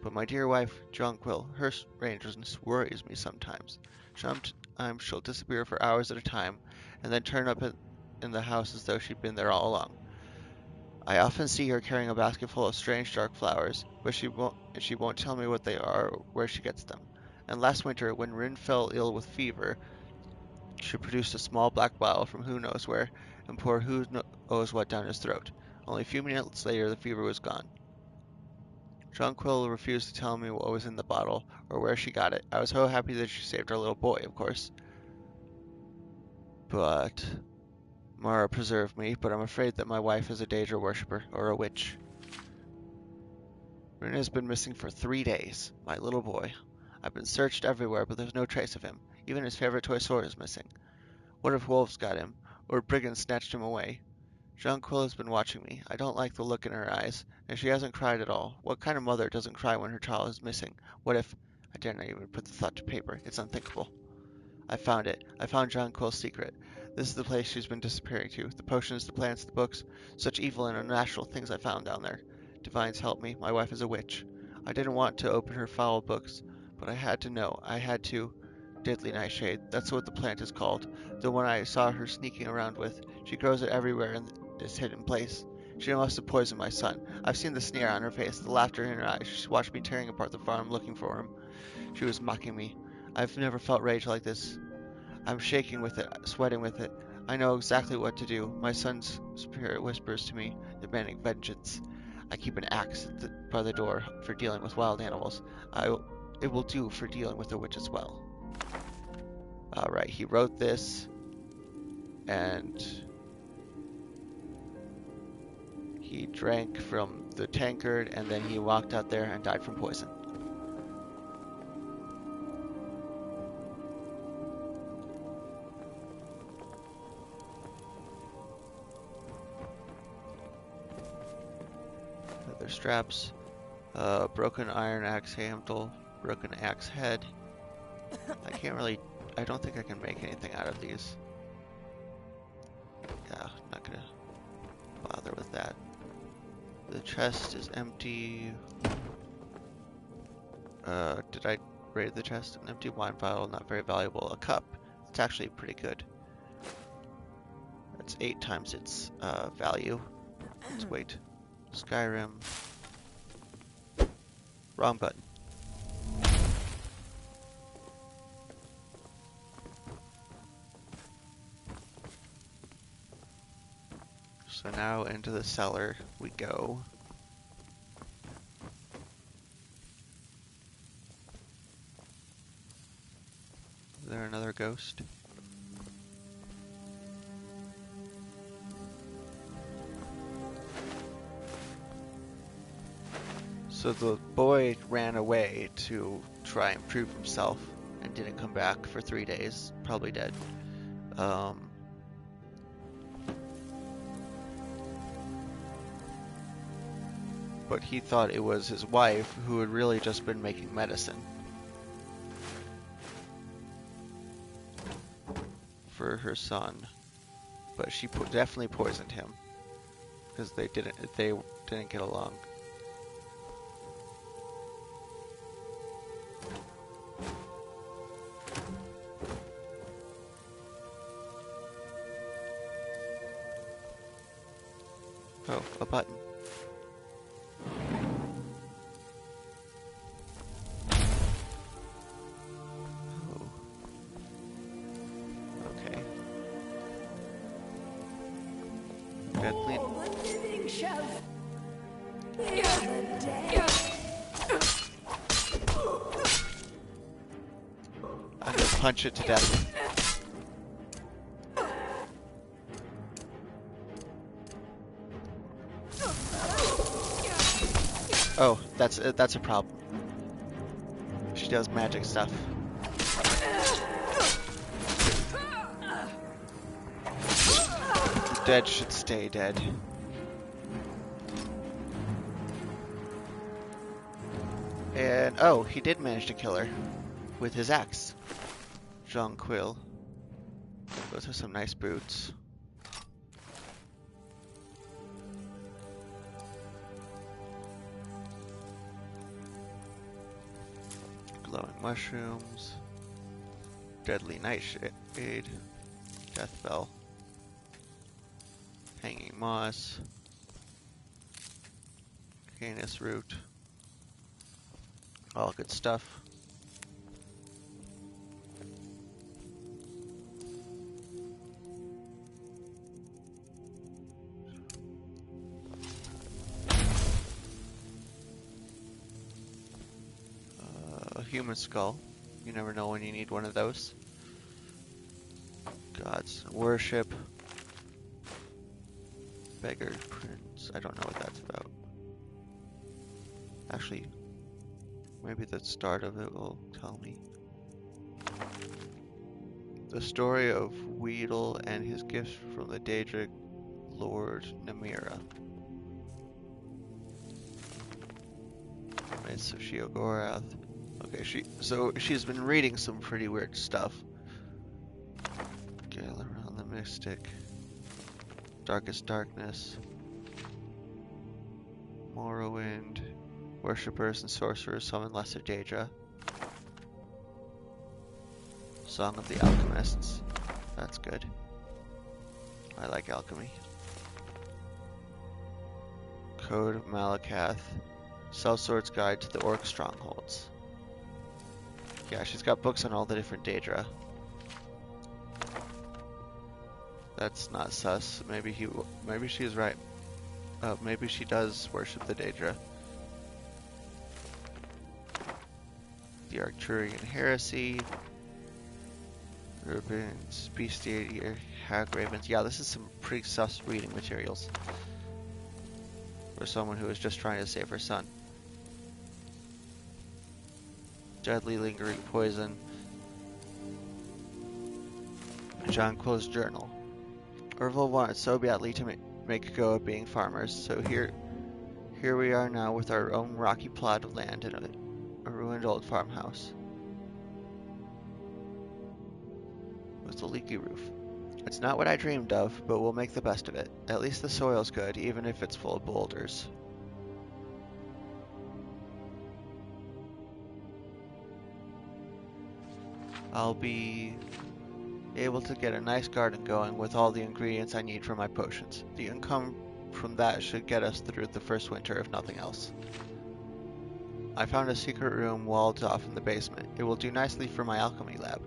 But my dear wife, Jonquil, her strangeness worries me sometimes. Sometimes she'll disappear for hours at a time, and then turn up in the house as though she'd been there all along. I often see her carrying a basket full of strange dark flowers, but she won't tell me what they are or where she gets them. And last winter, when Rin fell ill with fever, she produced a small black bottle from who knows where, and poured who knows what down his throat. Only a few minutes later, the fever was gone. Jonquil refused to tell me what was in the bottle, or where she got it. I was so happy that she saved our little boy, of course. But Mara preserved me, but I'm afraid that my wife is a Daedra worshipper, or a witch. Rin has been missing for 3 days, my little boy. I've been searched everywhere, but there's no trace of him. Even his favorite toy sword is missing. What if wolves got him, or brigands snatched him away? Jonquil has been watching me. I don't like the look in her eyes, and she hasn't cried at all. What kind of mother doesn't cry when her child is missing? What if... I dare not even put the thought to paper. It's unthinkable. I found it. I found Jonquil's secret. This is the place she's been disappearing to. The potions, the plants, the books. Such evil and unnatural things I found down there. Divines help me. My wife is a witch. I didn't want to open her foul books, but I had to know. I had to. Deadly Nightshade. That's what the plant is called. The one I saw her sneaking around with. She grows it everywhere in this hidden place. She must have poisoned my son. I've seen the sneer on her face, the laughter in her eyes. She's watched me tearing apart the farm looking for him. She was mocking me. I've never felt rage like this. I'm shaking with it, sweating with it. I know exactly what to do. My son's spirit whispers to me, demanding vengeance. I keep an axe by the door for dealing with wild animals. It will do for dealing with a witch as well. Alright, he wrote this, and he drank from the tankard, and then he walked out there and died from poison. Leather straps, broken iron axe handle, broken axe head. I can't really I don't think I can make anything out of these. Yeah, I'm not gonna bother with that. The chest is empty. Did I raid the chest? An empty wine bottle, not very valuable. A cup. It's actually pretty good. That's 8 times its value. Let's wait. Skyrim. Wrong button. So now into the cellar we go. Is there another ghost? So the boy ran away to try and prove himself and didn't come back for 3 days, probably dead. But he thought it was his wife who had really just been making medicine for her son. But she definitely poisoned him because they didn't get along. Oh, a button. Oh. Okay. Deadly. I'm gonna punch it to death. Oh, that's a problem. She does magic stuff. The dead should stay dead. And oh, he did manage to kill her with his axe. Jonquil. Those are some nice boots. Glowing mushrooms, deadly nightshade, death bell, hanging moss, canis root, all good stuff. Human skull. You never know when you need one of those. Gods worship. Beggar prince. I don't know what that's about. Actually, maybe the start of it will tell me. The story of Weedle and his gifts from the Daedric Lord Namira. Myths of Sheogorath. Okay, she's been reading some pretty weird stuff. Galeron the Mystic, Darkest Darkness, Morrowind, Worshippers and Sorcerers summon Lesser Daedra, Song of the Alchemists. That's good. I like alchemy. Code of Malakath, Sellsword's Guide to the Orc Strongholds. Yeah, she's got books on all the different Daedra. That's not sus. Maybe she's right. Maybe she does worship the Daedra. The Arcturian Heresy. Urbans, Bestiator, Hag Ravens. Yeah, this is some pretty sus reading materials for someone who is just trying to save her son. Deadly lingering poison. Jonquil's journal. Urval wanted so badly to make a go of being farmers, so here we are now with our own rocky plot of land and a ruined old farmhouse. with a leaky roof. It's not what I dreamed of, but we'll make the best of it. At least the soil's good, even if it's full of boulders. I'll be able to get a nice garden going with all the ingredients I need for my potions. The income from that should get us through the first winter, if nothing else. I found a secret room walled off in the basement. It will do nicely for my alchemy lab.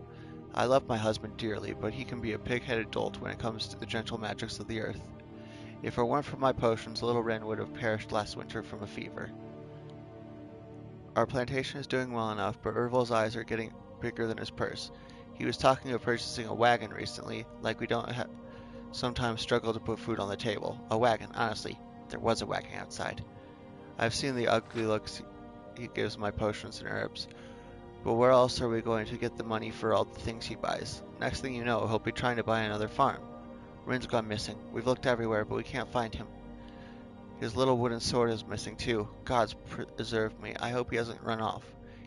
I love my husband dearly, but he can be a pig-headed dolt when it comes to the gentle magics of the earth. If it weren't for my potions, little Ren would have perished last winter from a fever. Our plantation is doing well enough, but Ervol's eyes are getting bigger than his purse. He was talking of purchasing a wagon recently, like we don't sometimes struggle to put food on the table. A wagon, honestly. There was a wagon outside. I've seen the ugly looks he gives my potions and herbs. But where else are we going to get the money for all the things he buys? Next thing you know, he'll be trying to buy another farm. Ren's gone missing. We've looked everywhere, but we can't find him. His little wooden sword is missing too. God's preserve me. I hope he hasn't run off.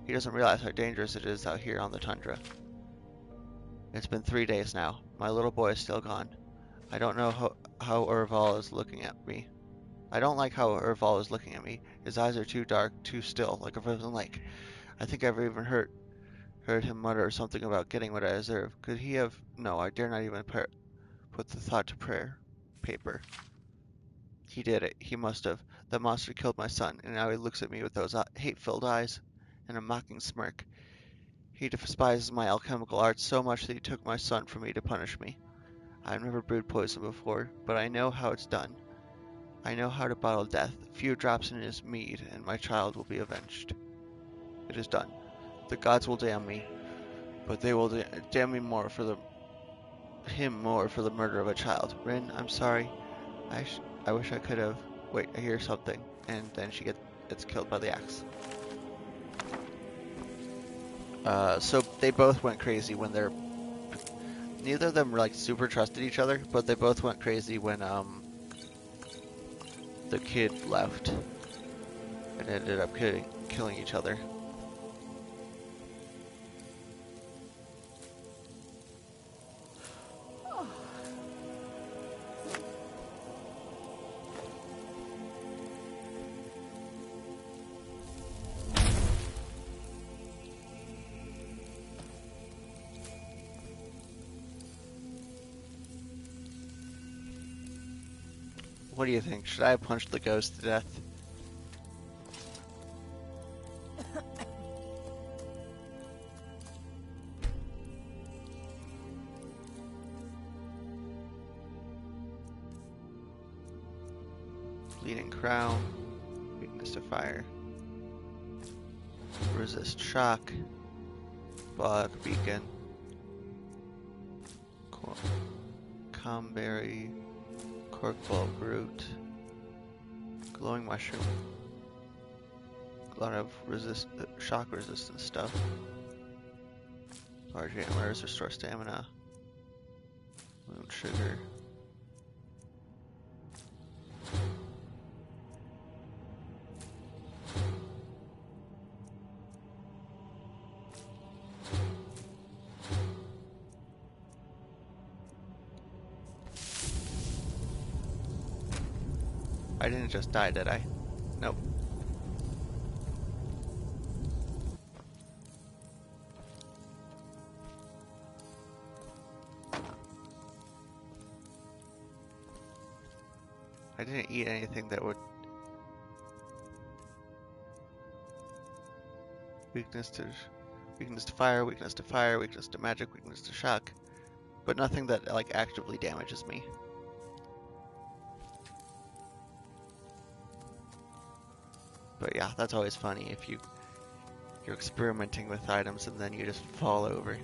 He doesn't realize how dangerous it is out here on the tundra. It's been 3 days now. My little boy is still gone. I don't know how Erval is looking at me. I don't like how Erval is looking at me. His eyes are too dark, too still, like a frozen lake. I think I've even heard him mutter something about getting what I deserve. Could he have? No, I dare not even put the thought to paper. He did it. He must have. The monster killed my son, and now he looks at me with those hate-filled eyes and a mocking smirk. He despises my alchemical arts so much that he took my son from me to punish me. I've never brewed poison before, but I know how it's done. I know how to bottle death. A few drops in his mead, and my child will be avenged. It is done. The gods will damn me, but they will damn me more for him more for the murder of a child. Rin, I'm sorry. I wish I could have. Wait, I hear something, and then she gets killed by the axe. So they both went crazy when neither of them like super trusted each other, but they both went crazy when the kid left and ended up killing each other. What do you think? Should I have punched the ghost to death? Bleeding crown, weakness to fire, resist shock, bog beacon, comberry, corkball root, glowing mushroom, a lot of shock resistance stuff. Large antlers restore stamina, moon sugar. I didn't just die, did I? Nope. I didn't eat anything that would... Weakness to fire, weakness to fire, weakness to magic, weakness to shock. But nothing that like actively damages me. But yeah, that's always funny if you're experimenting with items and then you just fall over.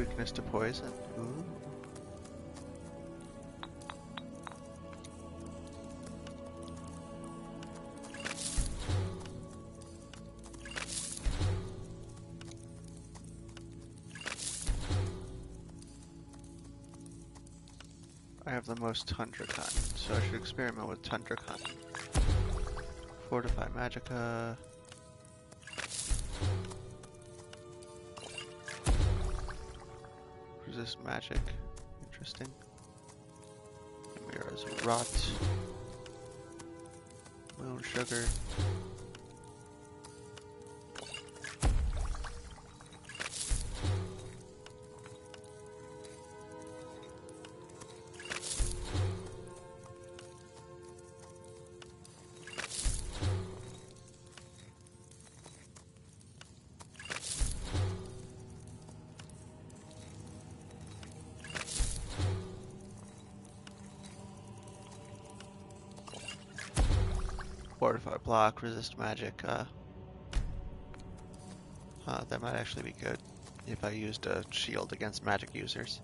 weakness to poison. Ooh. I have the most Tundra Cotton, so I should experiment with Tundra Cotton. Fortify Magicka. Resist magic. Interesting. Mira's Rot. Moon Sugar. Fortify block, resist magic. That might actually be good if I used a shield against magic users.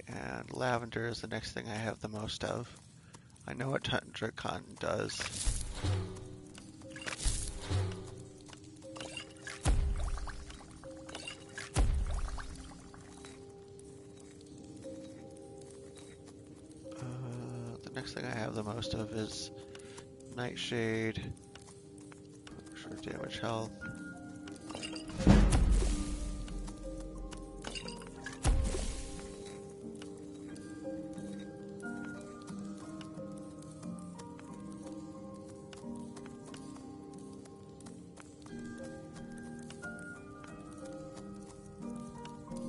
And lavender is the next thing I have the most of. I know what Tundra Cotton does. The next thing I have the most of is Nightshade. Short damage health.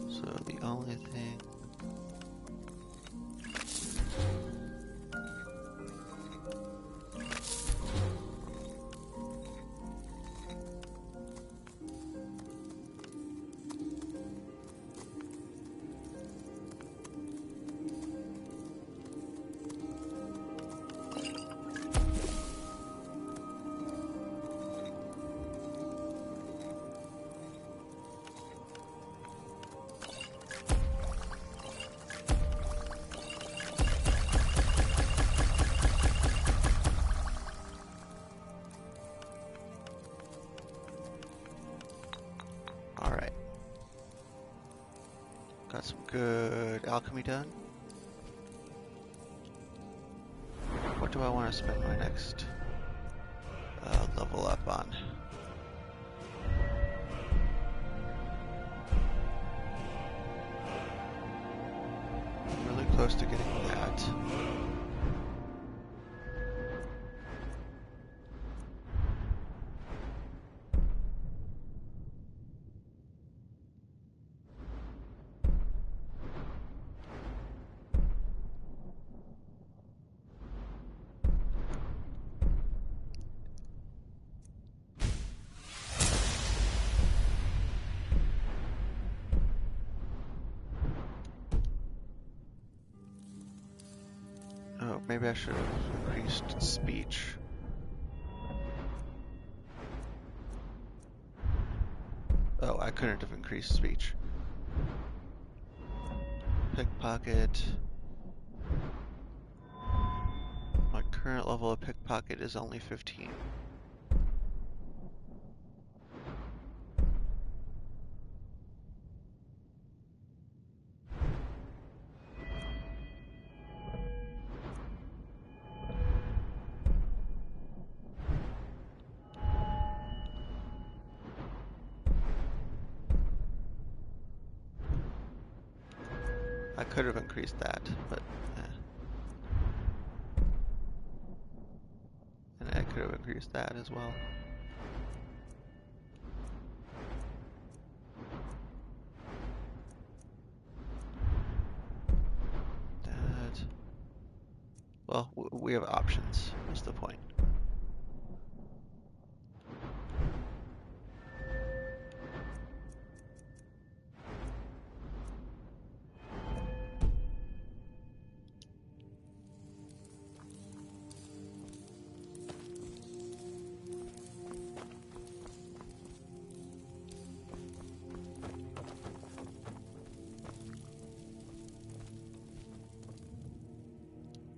So the only thing got some good alchemy done. What do I want to spend my next level up on? I'm really close to getting that. Oh, maybe I should have increased speech. Oh, I couldn't have increased speech. Pickpocket. My current level of pickpocket is only 15. I could have increased that, but and I could have increased that as well. Well, we have options, is the point.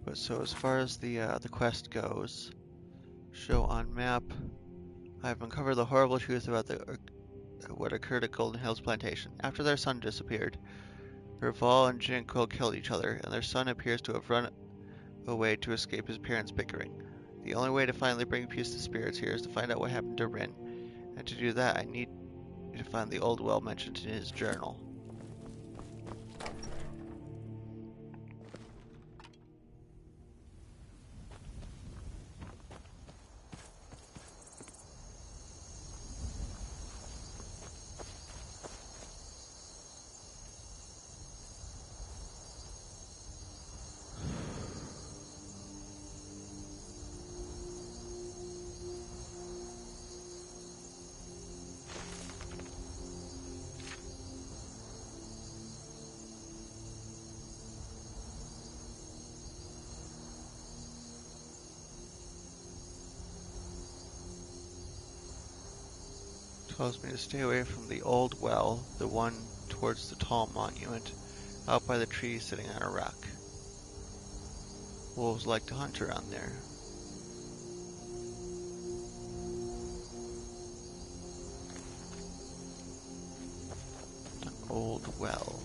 But so as far as the quest goes, show on map, I've uncovered the horrible truth about what occurred at Golden Hills Plantation. After their son disappeared, Raval and Janquil killed each other, and their son appears to have run away to escape his parents' bickering. The only way to finally bring peace to spirits here is to find out what happened to Rin, and to do that I need to find the old well mentioned in his journal. Tells me to stay away from the old well, the one towards the tall monument, out by the tree sitting on a rock. Wolves like to hunt around there. An old well.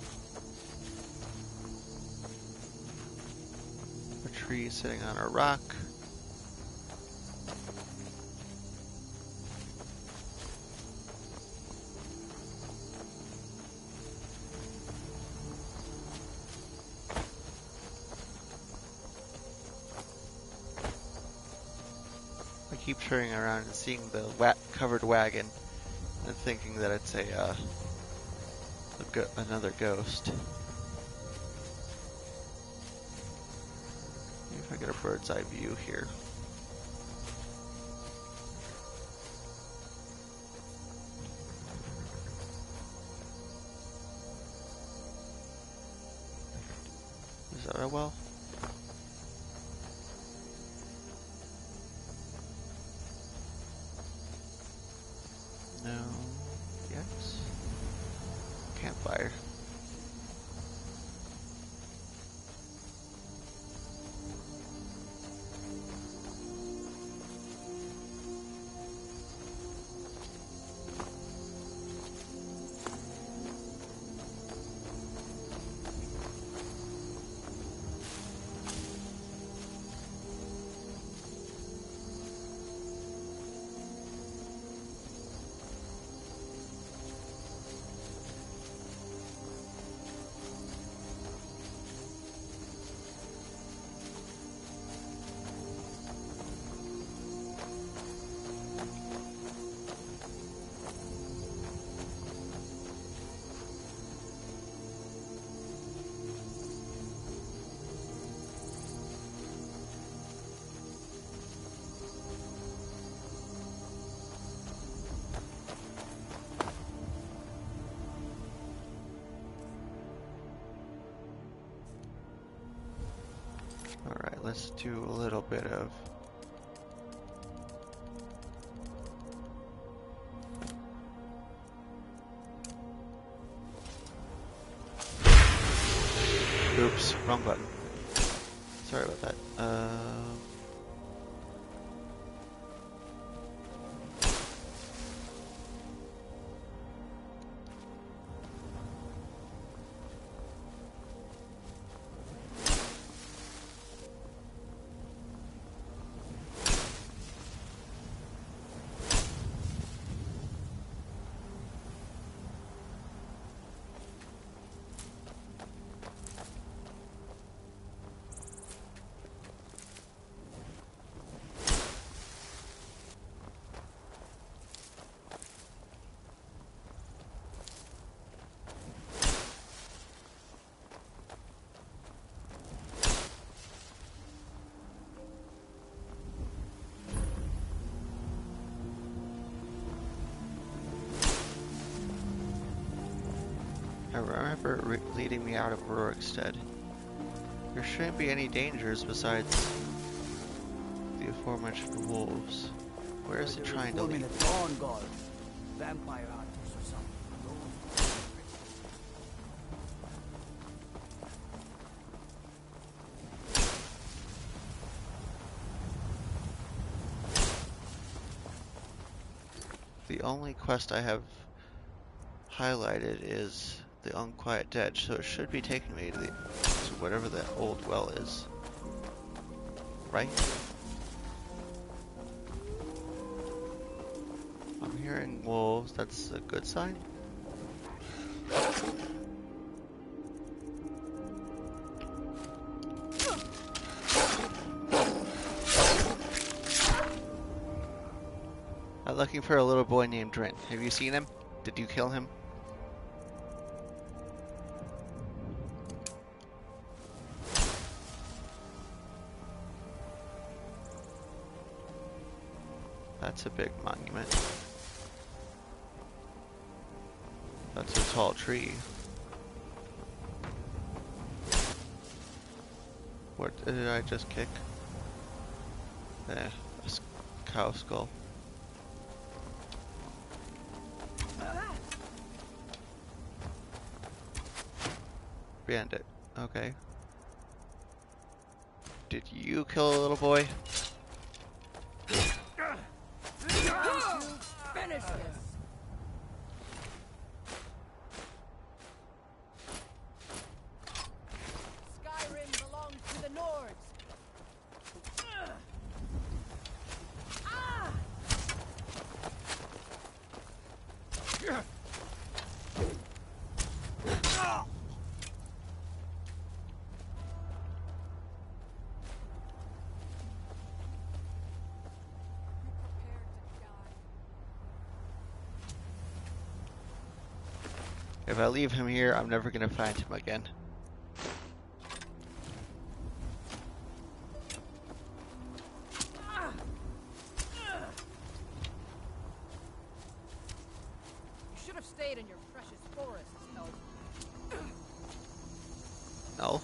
A tree sitting on a rock. I keep turning around and seeing the covered wagon and thinking that it's another ghost. Maybe if I get a bird's eye view here. Is that a well? No. Yes. Campfire. Alright, let's do a little bit of oops, wrong button. Sorry about that. remember leading me out of Rorikstead. There shouldn't be any dangers besides the aforementioned wolves. Where is it trying to lead? Vampire artists or something. The only quest I have highlighted is the Unquiet Dead, so it should be taking me to whatever that old well is. Right? I'm hearing wolves, that's a good sign? I'm looking for a little boy named Drin. Have you seen him? Did you kill him? That's a big monument. That's a tall tree. What did I just kick? A cow skull. Bandit. Okay. Did you kill a little boy? Finish this. Skyrim belongs to the Nords. If I leave him here, I'm never gonna find him again. You should have stayed in your precious forests, Elf. Elf?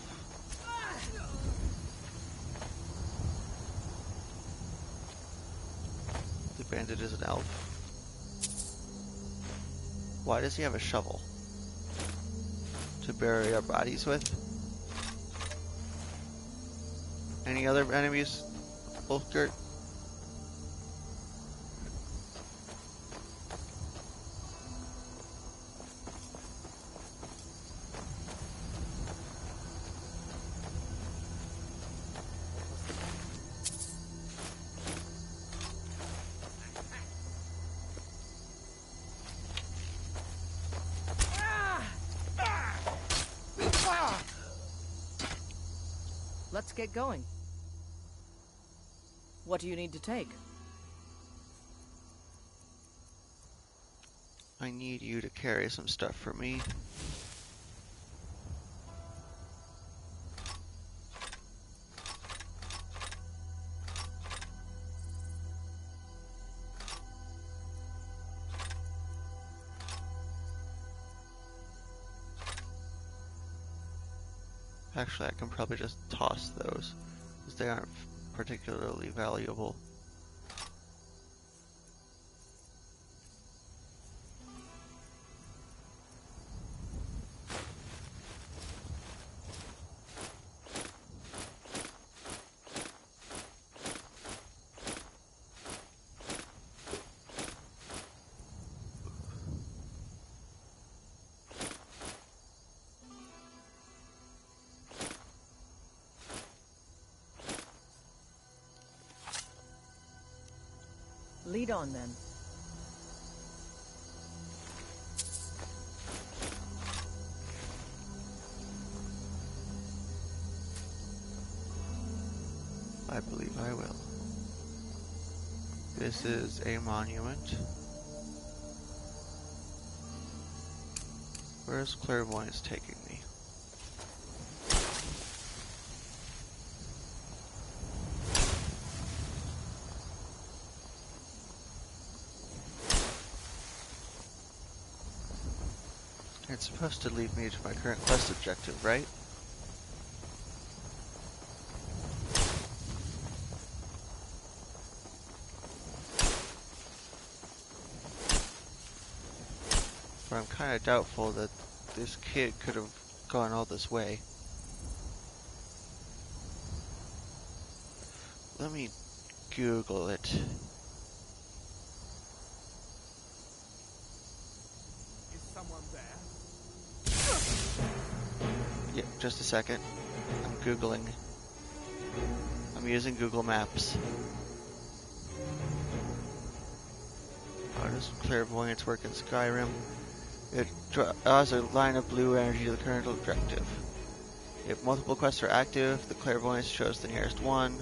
The bandit is an elf. Why does he have a shovel? To bury our bodies with? Any other enemies, Ulfgert? Let's get going. What do you need to take? I need you to carry some stuff for me. Actually, I can probably just toss those, because they aren't particularly valuable. Lead on, then. I believe I will. This is a monument. Where's Clairvoyance taking me? It's supposed to lead me to my current quest objective, right? But I'm kind of doubtful that this kid could have gone all this way. Let me Google it. Is someone there? Yeah, just a second. I'm Googling. I'm using Google Maps. How does clairvoyance work in Skyrim? It draws a line of blue energy to the current objective. If multiple quests are active, the clairvoyance shows the nearest one.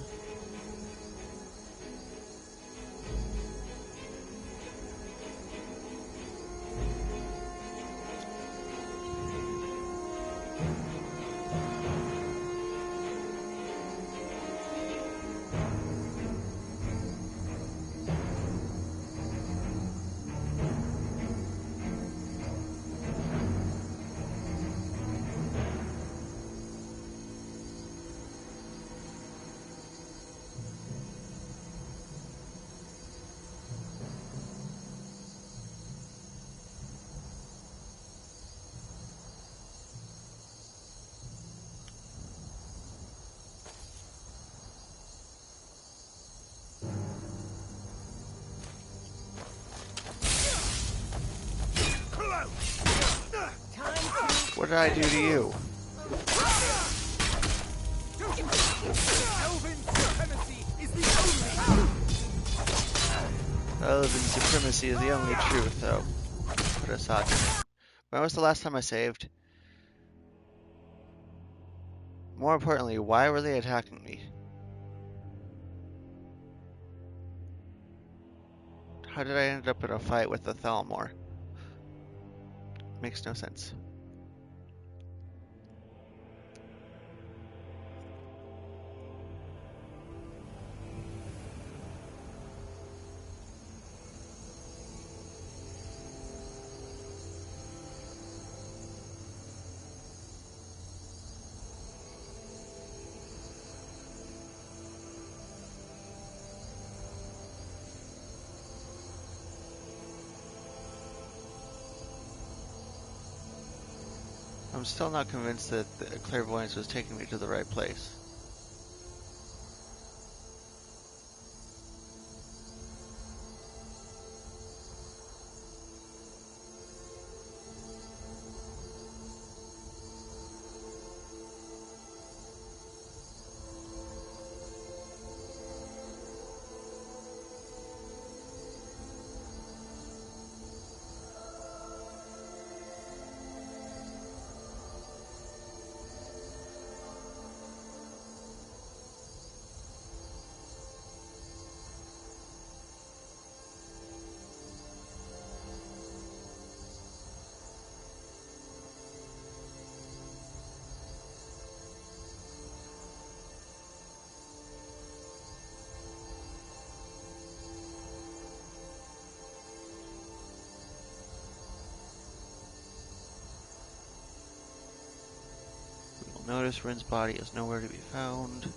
What did I do to you? Elven supremacy is the only truth, though. Put a sock in it. When was the last time I saved? More importantly, why were they attacking me? How did I end up in a fight with the Thalmor? Makes no sense. I'm still not convinced that the clairvoyance was taking me to the right place. Notice Rin's body is nowhere to be found.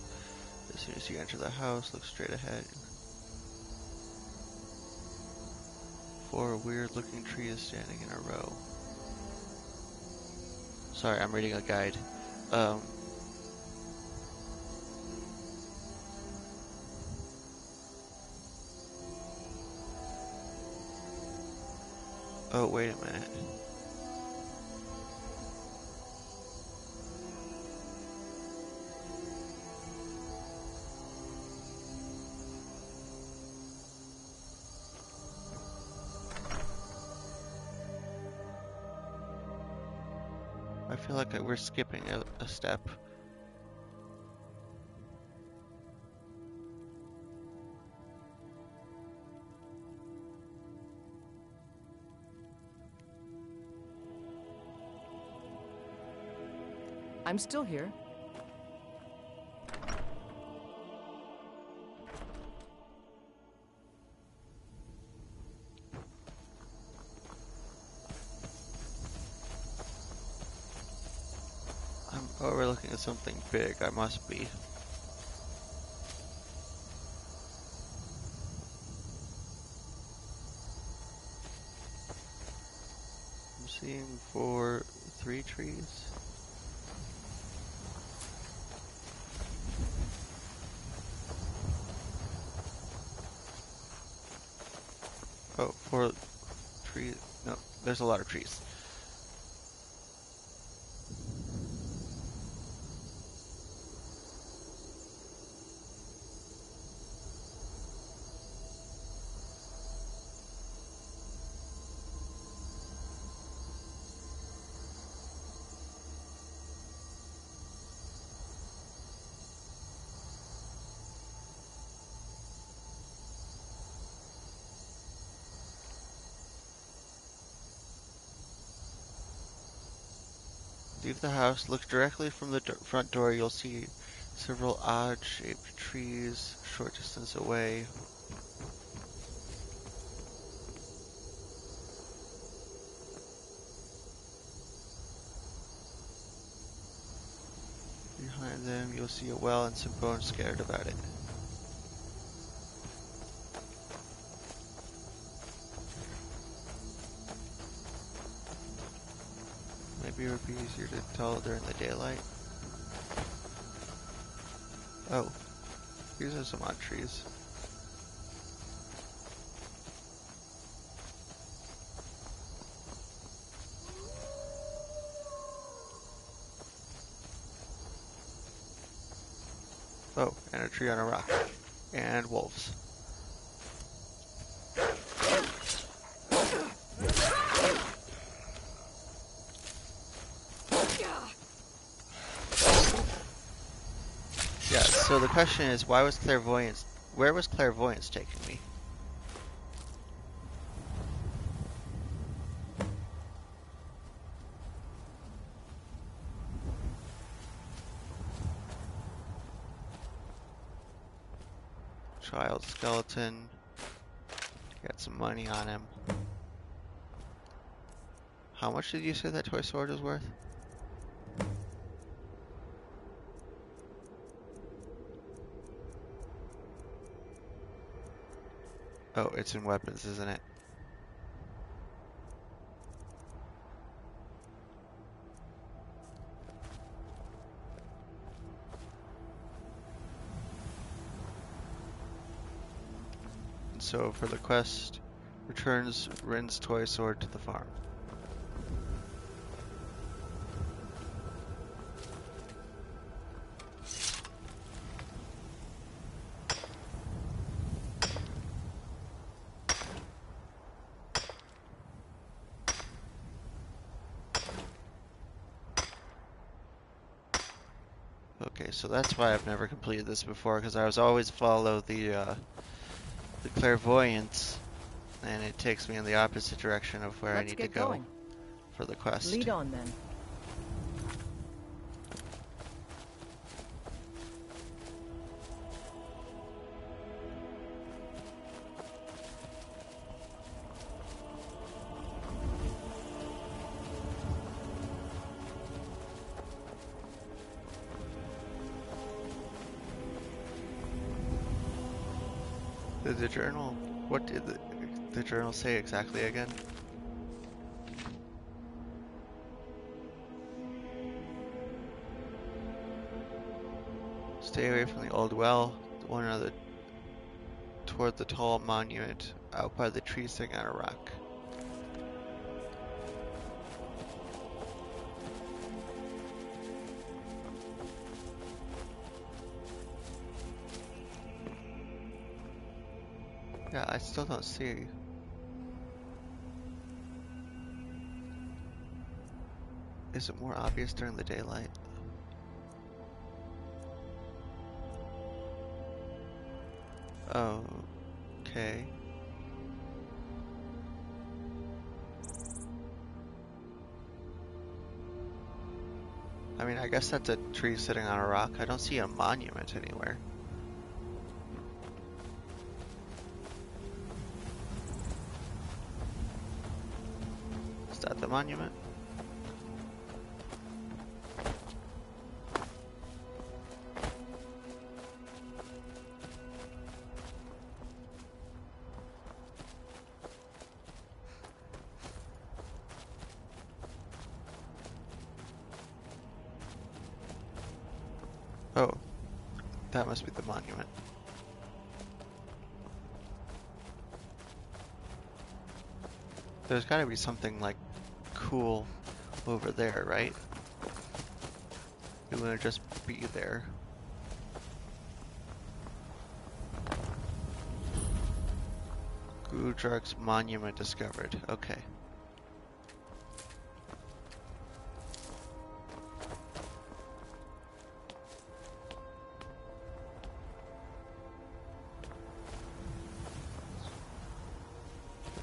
As soon as you enter the house, look straight ahead. 4 weird-looking trees standing in a row. Sorry, I'm reading a guide. Oh, wait a minute. I feel like we're skipping a step. I'm still here. Oh, we're looking at something big. I must be. I'm seeing 3 trees. Oh, 4 trees. No, there's a lot of trees. Leave the house, look directly from the front door. You'll see several odd-shaped trees a short distance away. Behind them, you'll see a well and some bones scattered about it. Maybe it would be easier to tell during the daylight. Oh, these are some odd trees. Oh, and a tree on a rock. And wolves. Yeah, so the question is, where was clairvoyance taking me? Child skeleton. Got some money on him. How much did you say that toy sword is worth? Oh, it's in weapons, isn't it? And so for the quest, returns Rin's toy sword to the farm. Okay, so that's why I've never completed this before, because I was always follow the clairvoyance, and it takes me in the opposite direction of where I need to go for the quest. Lead on then. Did the journal, what did the journal say exactly again? Stay away from the old well, one another toward the tall monument out by the tree sitting on a rock. Yeah, I still don't see. Is it more obvious during the daylight? Oh, okay. I mean, I guess that's a tree sitting on a rock. I don't see a monument anywhere. Is that the monument? Oh, that must be the monument. There's gotta be something like cool over there, right? You wanna just be there. Gudrak's monument discovered. Okay.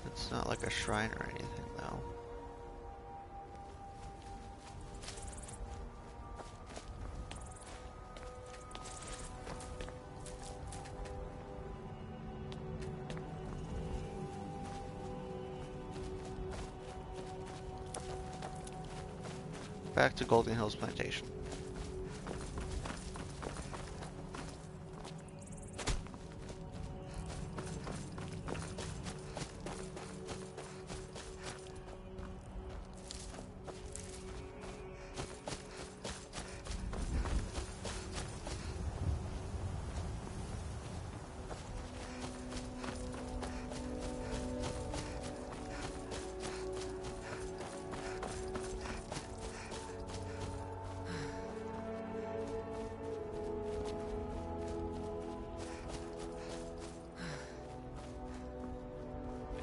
It's not like a shrine or anything, though. Back to Golden Hills Plantation.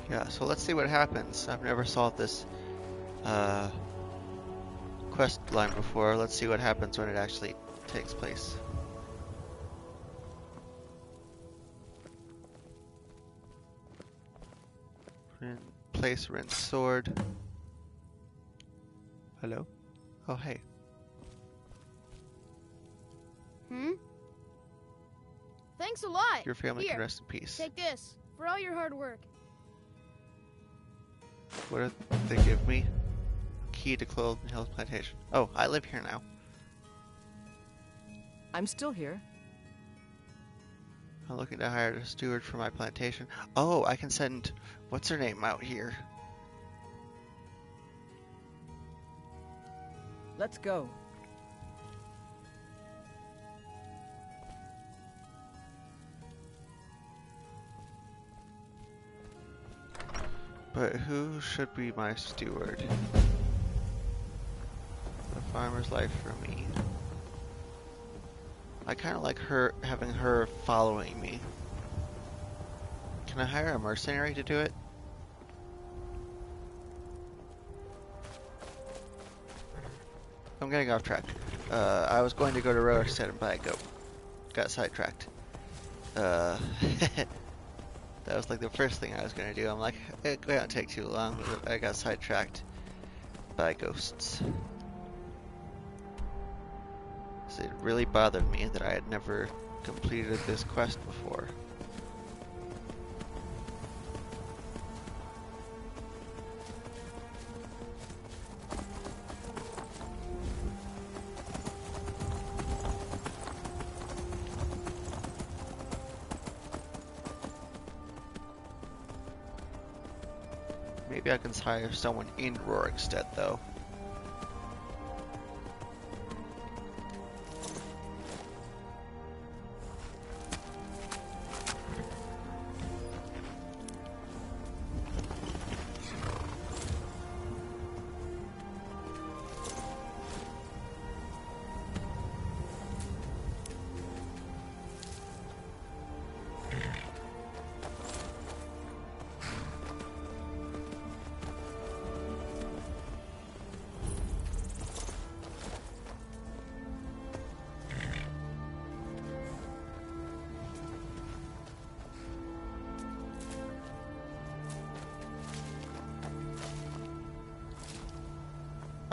Yeah, so let's see what happens. I've never solved this quest line before. Let's see what happens when it actually takes place. Place Rin's sword. Hello? Oh, hey. Thanks a lot. Your family Here, can rest in peace. take this for all your hard work. What did they give me? Key to Golden Hills Plantation. Oh, I live here now. I'm still here. I'm looking to hire a steward for my plantation. Oh, I can send what's her name out here. Let's go. But who should be my steward? The farmer's life for me. I kind of like her having her following me. Can I hire a mercenary to do it? I'm getting off track. I was going to go to Roarstead, but I got sidetracked. That was like the first thing I was gonna do. I'm like, it won't take too long, but I got sidetracked by ghosts. So it really bothered me that I had never completed this quest before. Maybe I can hire someone in Roarstead, though.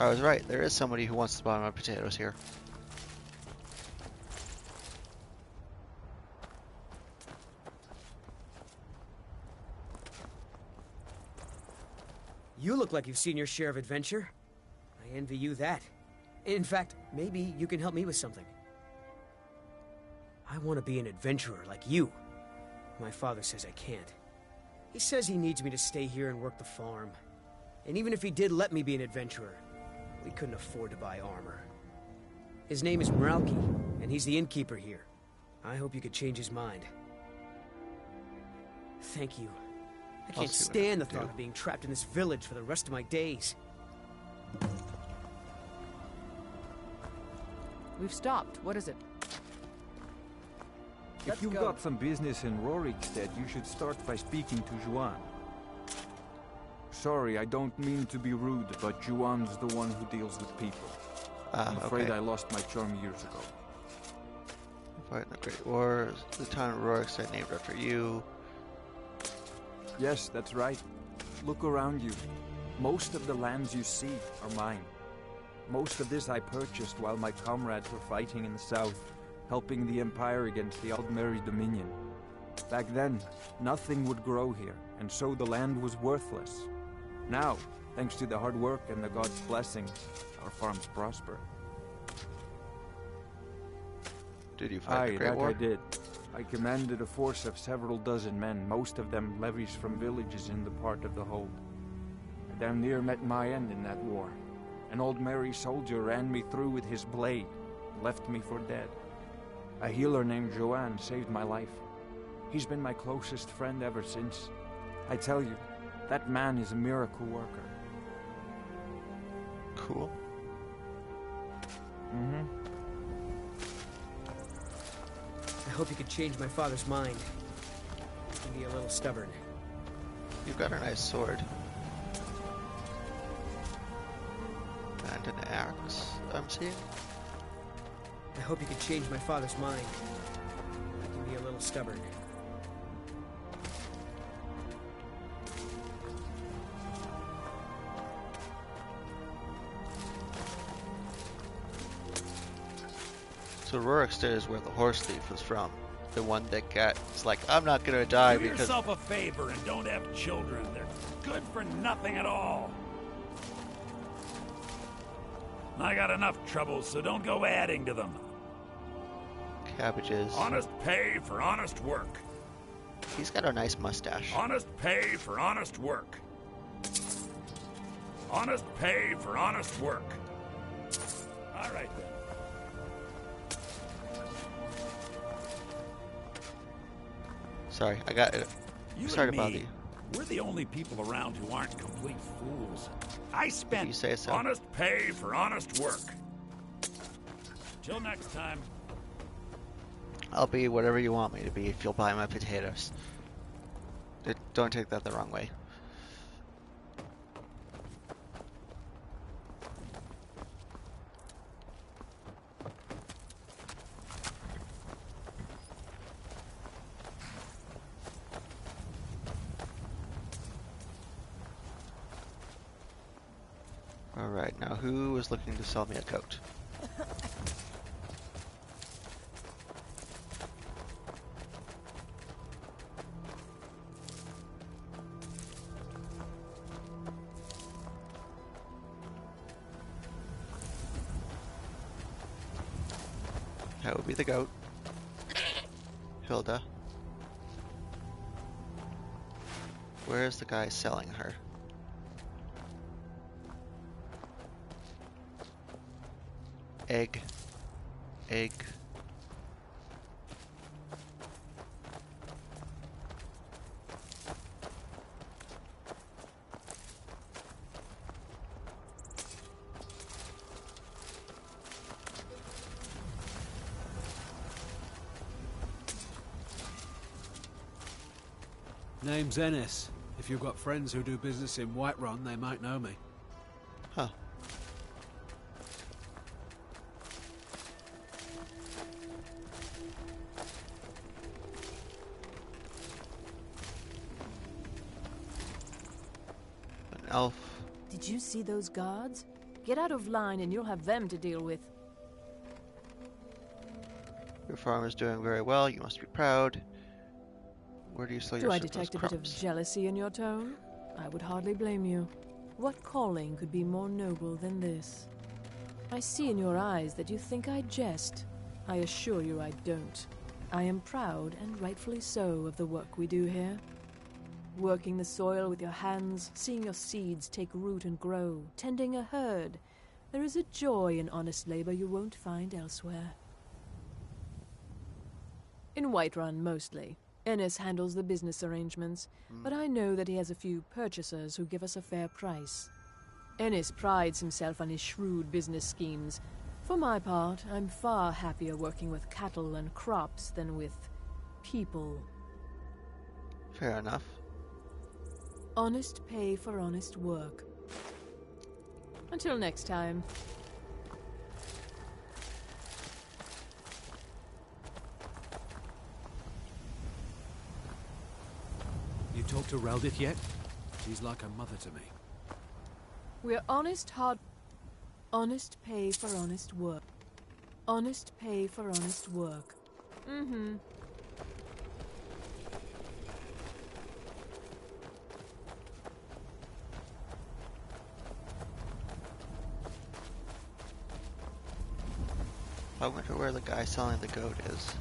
I was right, there is somebody who wants to buy my potatoes here. You look like you've seen your share of adventure. I envy you that. In fact, maybe you can help me with something. I want to be an adventurer like you. My father says I can't. He says he needs me to stay here and work the farm. And even if he did let me be an adventurer, we couldn't afford to buy armor. His name is Meralki, and he's the innkeeper here. I hope you could change his mind. Thank you. I can't stand the thought of being trapped in this village for the rest of my days. We've stopped. What is it? If you've got some business in Rorikstead, you should start by speaking to Juan. Sorry, I don't mean to be rude, but Juan's the one who deals with people. I'm afraid I lost my charm years ago. Fight in the Great Wars. The town of Rorikstead named after you. Yes, that's right. Look around you. Most of the lands you see are mine. Most of this I purchased while my comrades were fighting in the south, helping the Empire against the Aldmeri Dominion. Back then, nothing would grow here, and so the land was worthless. Now, thanks to the hard work and the gods' blessings, our farms prosper. Did you fight the Great War? I did. I commanded a force of several dozen men, most of them levies from villages in the part of the hold. I damn near met my end in that war. An old merry soldier ran me through with his blade, left me for dead. A healer named Joanne saved my life. He's been my closest friend ever since. I tell you, that man is a miracle worker. Cool. Mm-hmm. I hope you could change my father's mind. He can be a little stubborn. You've got a nice sword. And an axe, I'm seeing. I hope you could change my father's mind. I can be a little stubborn. So Rorikstead is where the horse thief was from. The one that gets like, I'm not gonna die Do because... yourself a favor and don't have children. They're good for nothing at all. I got enough troubles, so don't go adding to them. Cabbages. Honest pay for honest work. He's got a nice mustache. Honest pay for honest work. Honest pay for honest work. All right, then. Sorry, I got it. Sorry to bother you. We're the only people around who aren't complete fools. I spent you say so. Honest pay for honest work. Till next time. I'll be whatever you want me to be if you'll buy my potatoes. Don't take that the wrong way. Alright, now who is looking to sell me a coat? That would be the goat. Hilda. Where's the guy selling her? Egg. Egg. Name's Ennis. If you've got friends who do business in Whiterun, they might know me. Huh. An elf. Did you see those guards? Get out of line and you'll have them to deal with. Your farm is doing very well. You must be proud. Where do you sell your Do I surplus detect a bit of crops? jealousy in your tone? I would hardly blame you. What calling could be more noble than this? I see in your eyes that you think I jest. I assure you I don't. I am proud, and rightfully so, of the work we do here. Working the soil with your hands, seeing your seeds take root and grow, tending a herd, There is a joy in honest labor you won't find elsewhere. In Whiterun, mostly. Ennis handles the business arrangements, but I know that he has a few purchasers who give us a fair price. Ennis prides himself on his shrewd business schemes. For my part, I'm far happier working with cattle and crops than with people. Fair enough. Honest pay for honest work. Until next time. You talked to Reldith yet? She's like a mother to me. We're honest pay for honest work. Honest pay for honest work. Mm-hmm. I wonder where the guy selling the goat is.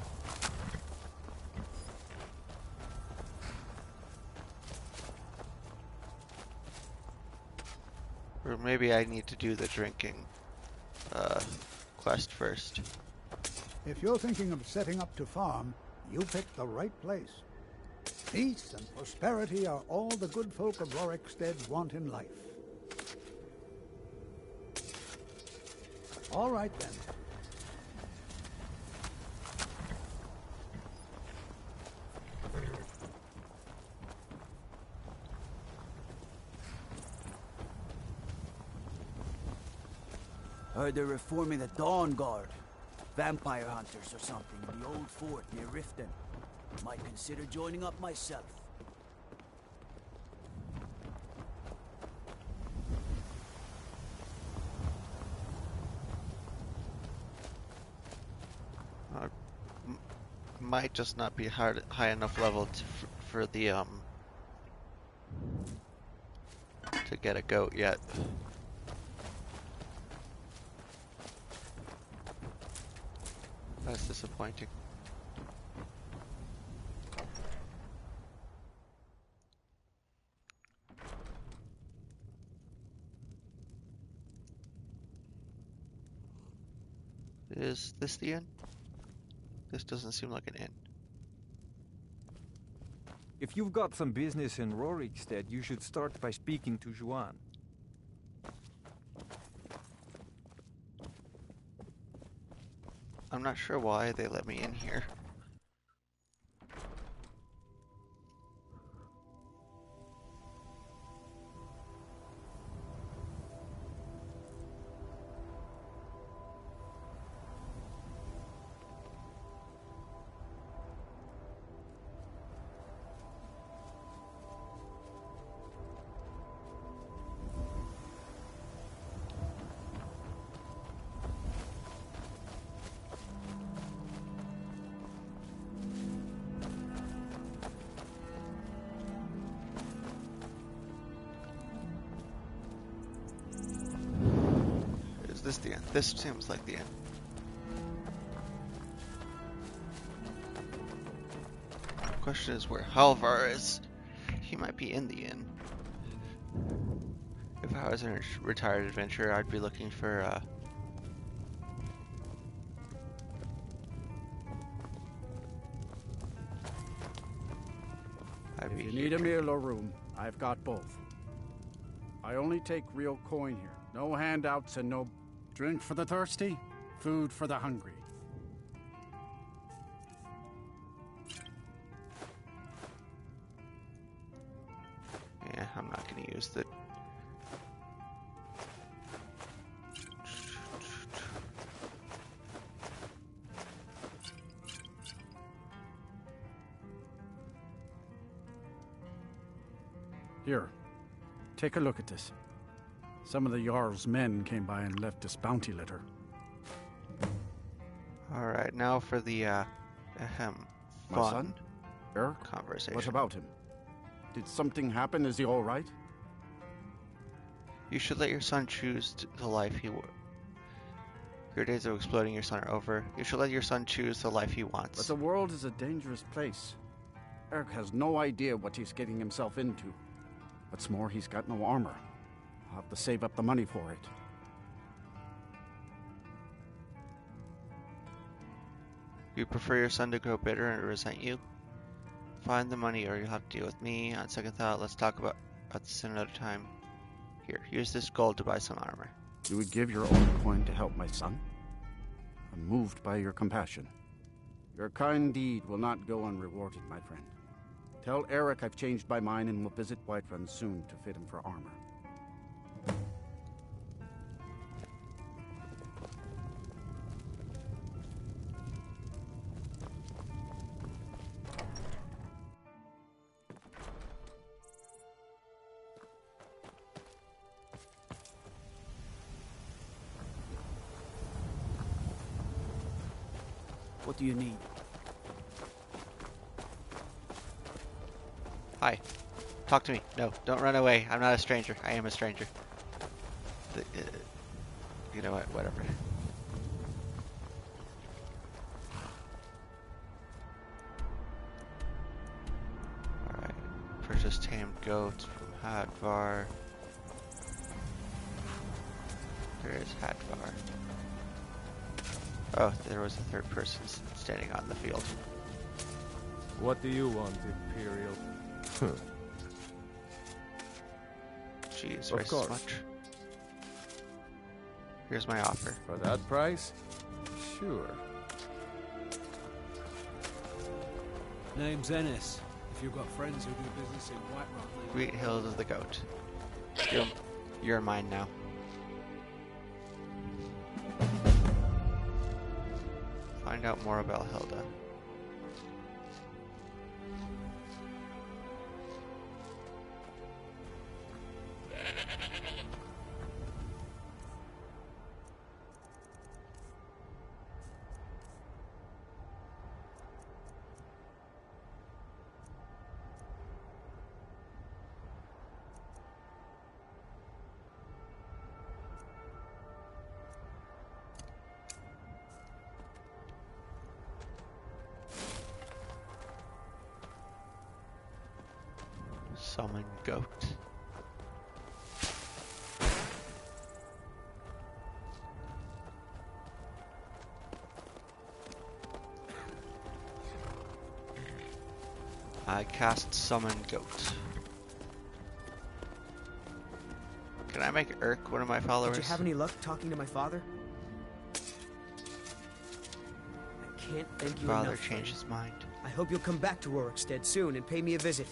Or maybe I need to do the drinking quest first. If you're thinking of setting up to farm, you picked the right place. Peace and prosperity are all the good folk of Rorikstead want in life. All right then. Heard they're reforming the Dawn Guard. Vampire hunters or something in the old fort near Riften. Might consider joining up myself. Might just not be high enough level for the to get a goat yet. That's disappointing. Is this the inn? This doesn't seem like an inn. If you've got some business in Rorikstead, you should start by speaking to Juan. I'm not sure why they let me in here. Is this the end? This seems like the end. Question is where Halvar is. He might be in the inn. If I was a retired adventurer, I'd be looking for If you need a meal or room, I've got both. I only take real coin here. No handouts and no drink for the thirsty, food for the hungry. Yeah, I'm not going to use the... Here, take a look at this. Some of the Jarl's men came by and left this bounty letter. Alright, now for the, My fun son? Eric? conversation. What about him? Did something happen? Is he all right? You should let your son choose the life he wants. Your days of exploiting your son are over. You should let your son choose the life he wants. But the world is a dangerous place. Eric has no idea what he's getting himself into. What's more, he's got no armor. I'll have to save up the money for it. You prefer your son to grow bitter and resent you? Find the money or you'll have to deal with me. On second thought, let's talk about this another time. Here, use this gold to buy some armor. You would give your own coin to help my son? I'm moved by your compassion. Your kind deed will not go unrewarded, my friend. Tell Eric I've changed my mind and will visit Whiterun soon to fit him for armor. What do you need? Hi. Talk to me. No, don't run away. I'm not a stranger. I am a stranger. You know what? Whatever. Alright. Purchase tamed goats from Hadvar. There is Hadvar. Oh, there was a third person standing on the field. What do you want, Imperial? Jeez, Of course. much. Here's my offer. For that price? Sure. Name's Ennis. If you've got friends who do business in Whiterun, Sweet Hills of the Goat. You're mine now. Find out more about Hilda. Summon goat. I cast summon goat. Can I make Urk one of my followers? Did you have any luck talking to my father? I can't thank you Father enough. changed his mind. I hope you'll come back to Rorikstead soon and pay me a visit.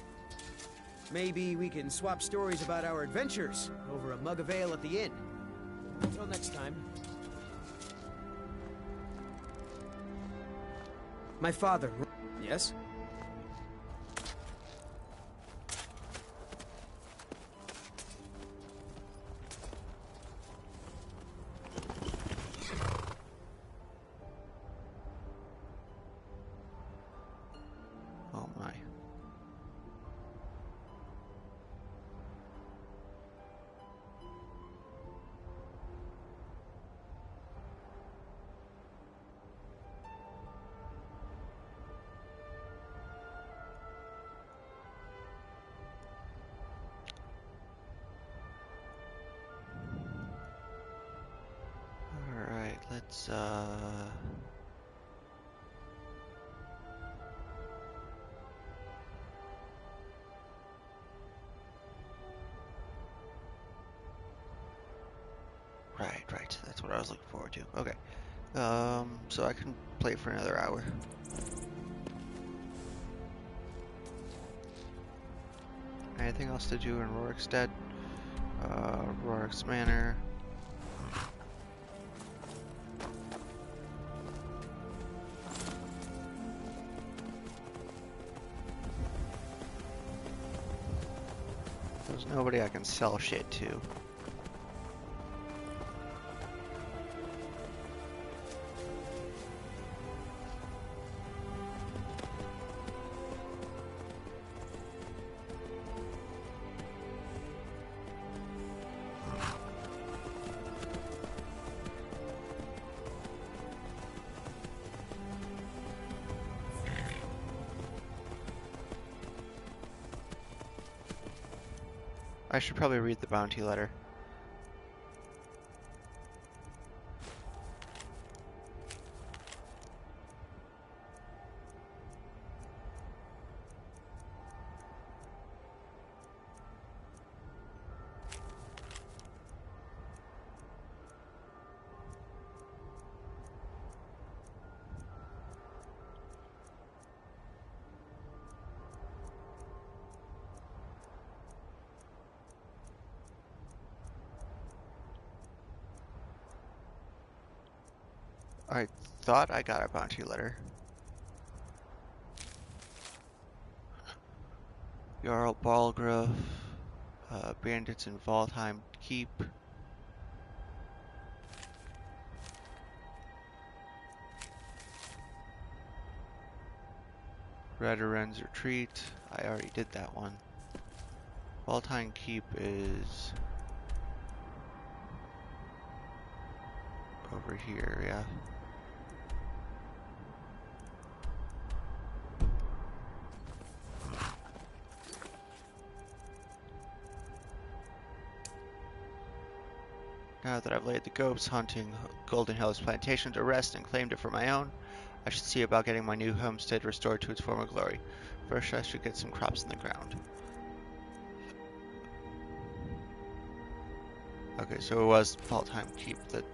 Maybe we can swap stories about our adventures over a mug of ale at the inn. Until next time. My father. Yes? Oh my. Alright, let's Right, that's what I was looking forward to. Okay. So I can play for another hour. Anything else to do in Rorikstead? Rorik's Manor. There's nobody I can sell shit to. I should probably read the bounty letter. I thought I got a bounty letter. Jarl Balgrove, bandits in Valtheim Keep. Redoran's Retreat. I already did that one. Valtheim Keep is over here, yeah. Now that I've laid the ghost hunting Golden Hills plantation to rest and claimed it for my own, I should see about getting my new homestead restored to its former glory. First, I should get some crops in the ground. Okay, so it was Valtheim Keep that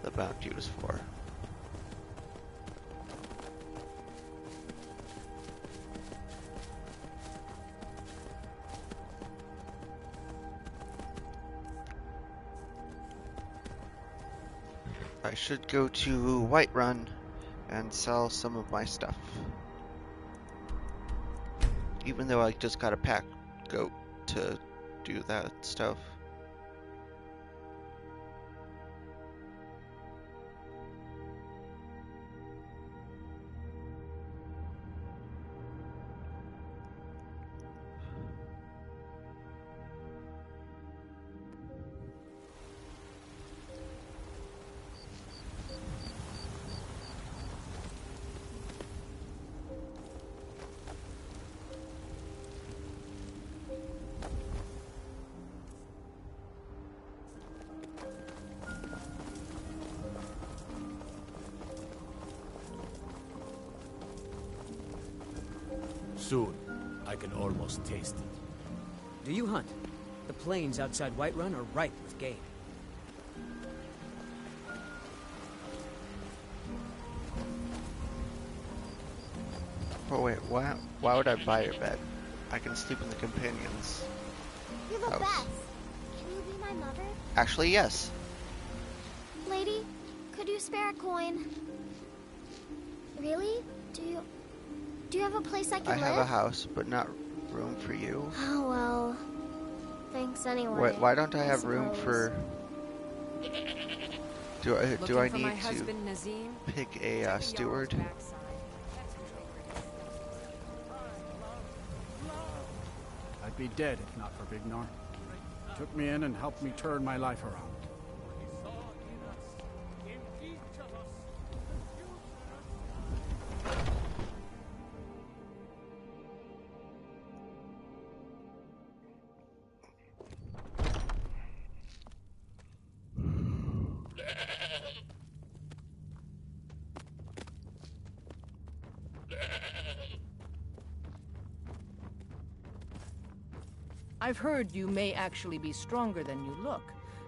the bounty was for. I should go to Whiterun and sell some of my stuff. Even though I just got a pack goat to do that stuff. Soon, I can almost taste it. Do you hunt? The plains outside Whiterun are ripe with game. Oh wait, why would I buy your bed? I can sleep in the companion's You're the house. best. Can you be my mother? Actually, yes. Lady, could you spare a coin? Really? Do you have a place I can I live? have a house, but not room for you. Oh well. Thanks anyway. Why don't I have room for... Do I For my need to husband, Nazim? pick a steward? I'd be dead if not for Bignor. Took me in and helped me turn my life around. I've heard you may actually be stronger than you look.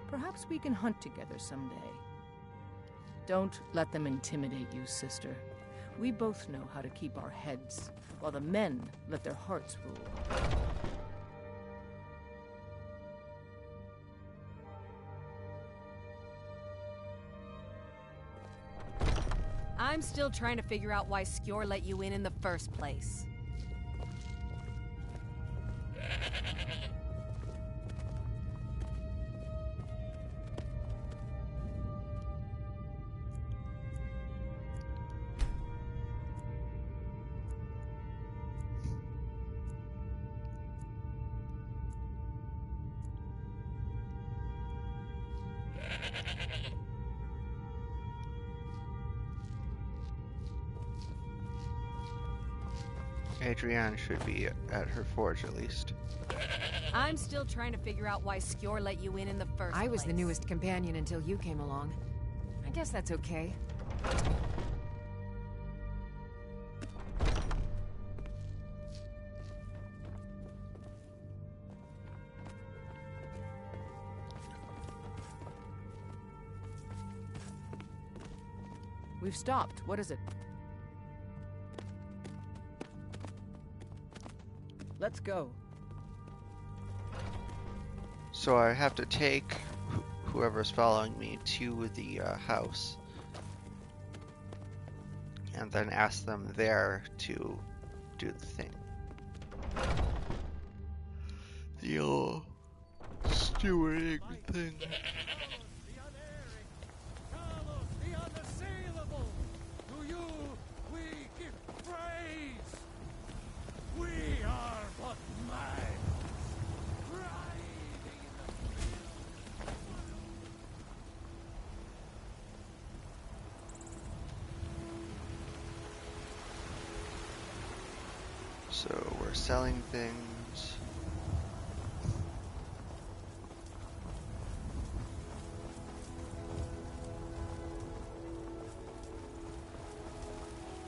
Perhaps we can hunt together someday. Don't let them intimidate you, sister. We both know how to keep our heads, while the men let their hearts rule. I'm still trying to figure out why Skjor let you in the first place. Adrienne should be at her forge at least. I'm still trying to figure out why Skjor let you in the first place. I was the newest companion until you came along. I guess that's okay. We've stopped. What is it? Let's go. So I have to take whoever's following me to the house and then ask them there to do the thing. The old stewarding thing. So we're selling things.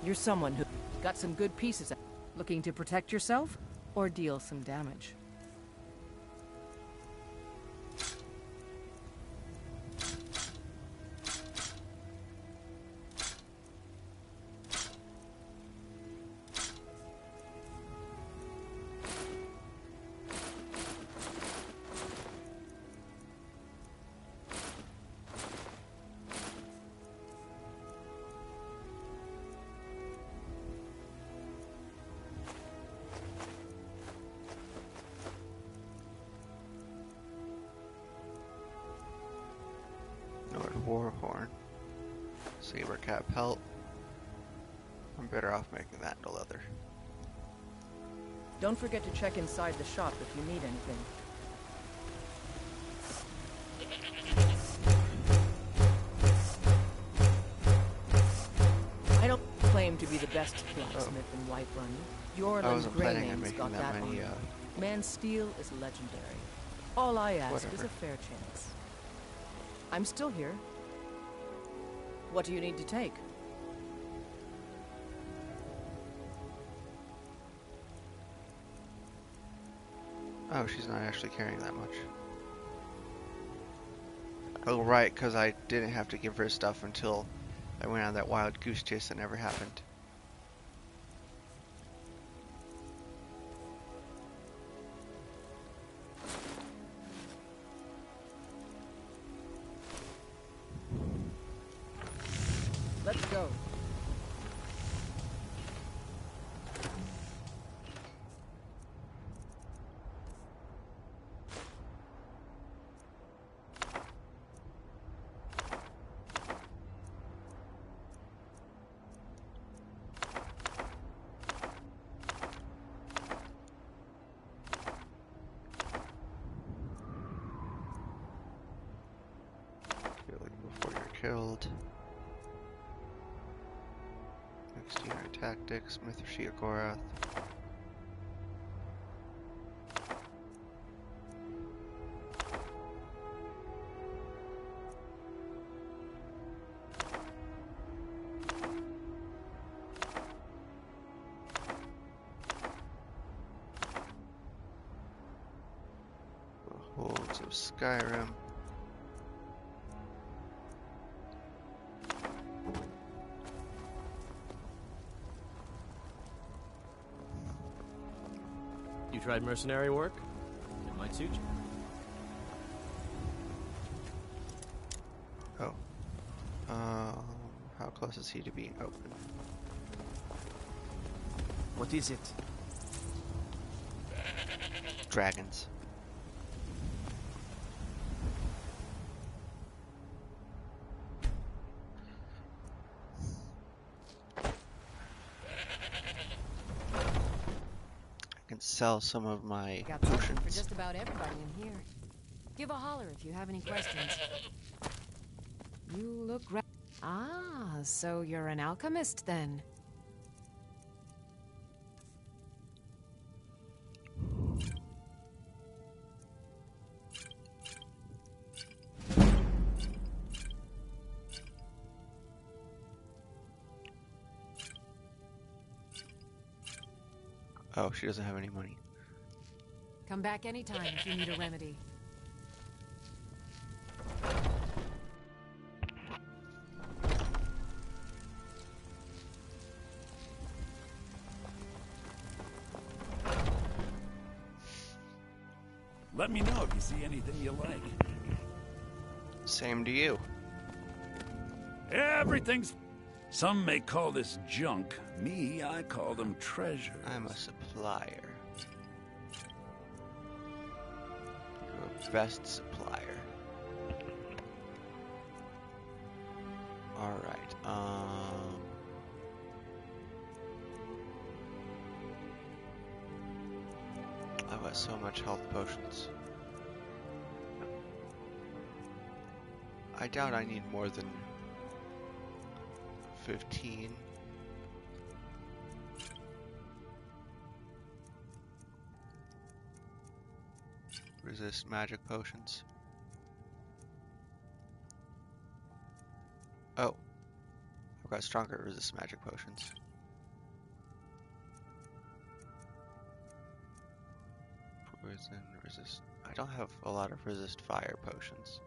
You're someone who got some good pieces. Looking to protect yourself or deal some damage? Warhorn. Saber cat pelt. I'm better off making that into leather. Don't forget to check inside the shop if you need anything. I don't claim to be the best blacksmith in Whiterun. Yorland Greyname's got that on. Man's steel is legendary. All I ask is a fair chance. I'm still here. What do you need to take? Oh, she's not actually carrying that much. Oh, right, because I didn't have to give her stuff until I went on that wild goose chase that never happened. Let's go. Before you're killed. Exterior tactics, Mithrashia Gorath. The holds of Skyrim. You tried mercenary work? It might suit you. Oh. How close is he to being open? What is it? Dragons. Sell some of my Got something potions. for just about everybody in here. Give a holler if you have any questions. You look so you're an alchemist then? Oh, she doesn't have any money. Come back anytime if you need a remedy. Let me know if you see anything you like. Same to you. Everything's... Some may call this junk. Me, I call them treasures. I'm a supplier. Your best supplier. Alright, I've got so much health potions. I doubt I need more than 15. Resist magic potions. Oh, I've got stronger resist magic potions. Poison resist. I don't have a lot of resist fire potions.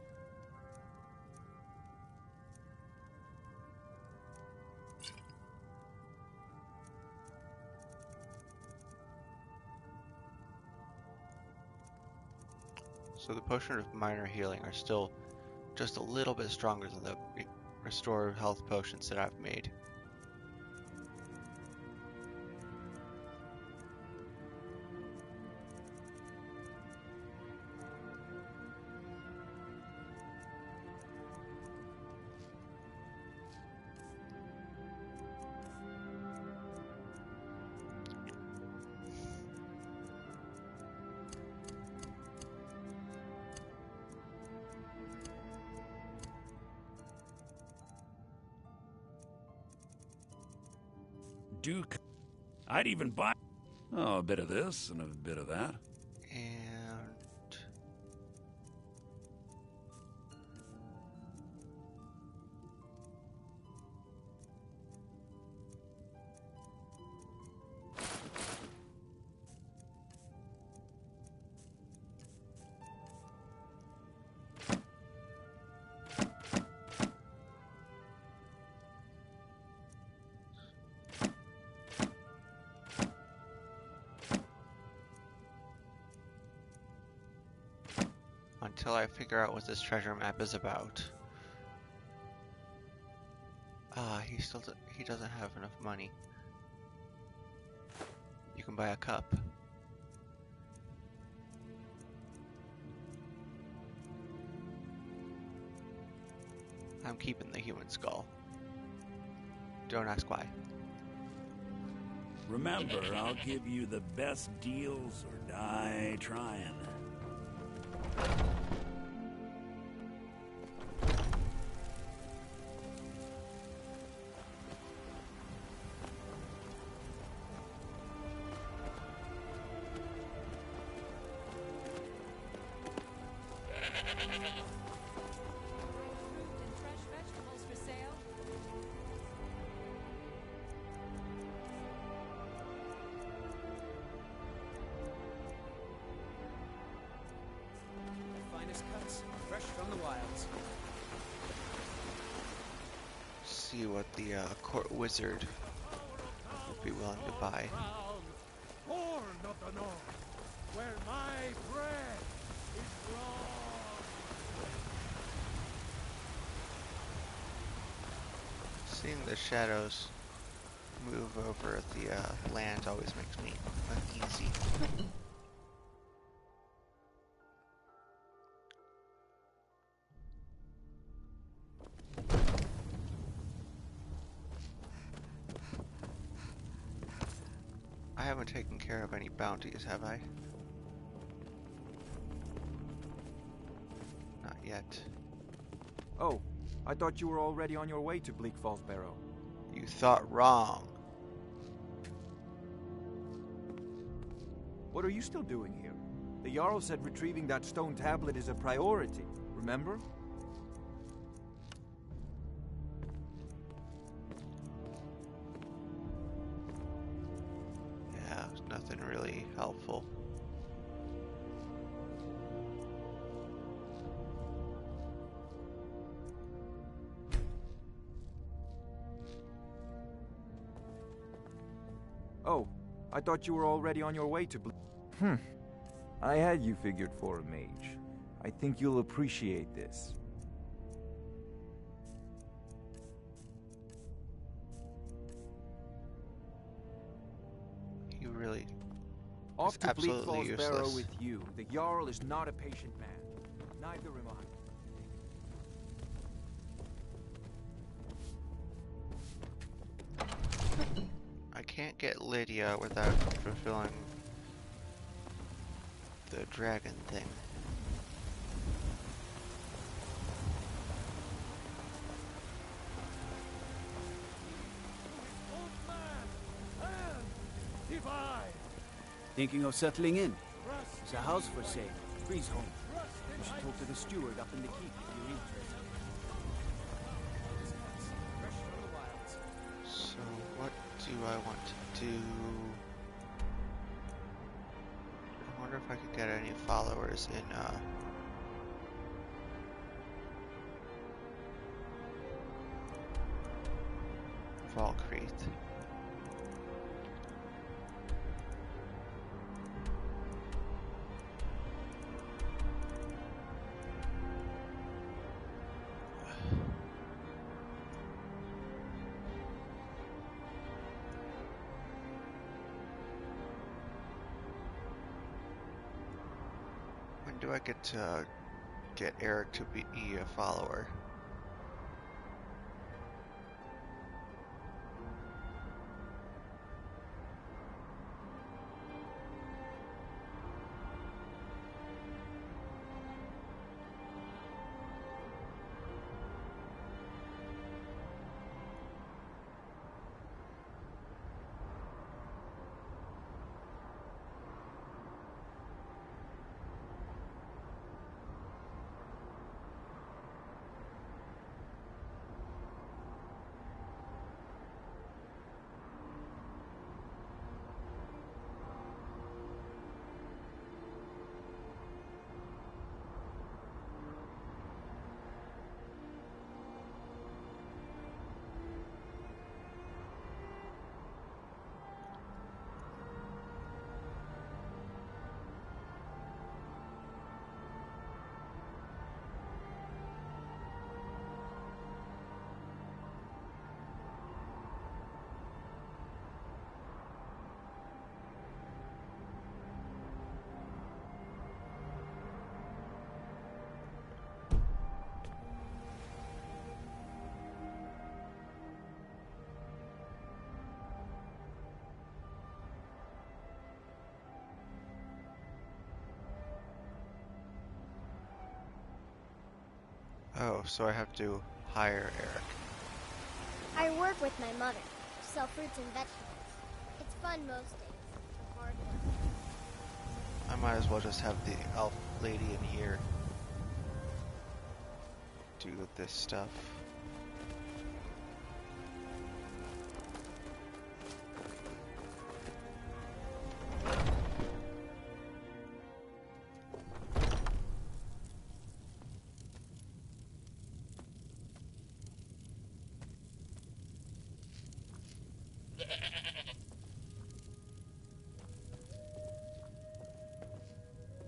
So the potion of minor healing are still just a little bit stronger than the restore health potions that I've made. Duke, I'd even buy a bit of this and a bit of that. And until I figure out what this treasure map is about. Ah, he doesn't have enough money. You can buy a cup. I'm keeping the human skull. Don't ask why. Remember, I'll give you the best deals or die trying. Finest cuts, fresh from the wilds. See what the court wizard would be willing to buy. Horn of the North, where my bread is raw. Seeing the shadows move over the land always makes me uneasy. I haven't taken care of any bounties, have I? Not yet. Oh, I thought you were already on your way to Bleak Falls Barrow. You thought wrong. What are you still doing here? The Jarl said retrieving that stone tablet is a priority, remember? Yeah, nothing really helpful. Oh, I thought you were already on your way to I had you figured for a mage. I think you'll appreciate this. Off to Bleak absolutely Falls Barrow useless. with you. The Jarl is not a patient man. Neither am I. I can't get Lydia without fulfilling the dragon thing. Thinking of settling in? There's a house for sale. Freeze home. You should talk to the steward up in the keep if you're interested. So what do I want to do? I wonder if I could get any followers in Valkrith. When do I get to get Eric to be a follower? Oh, so I have to hire Eric. I work with my mother. Sell fruits and vegetables. It's fun most days. Hard work. I might as well just have the elf lady in here do this stuff.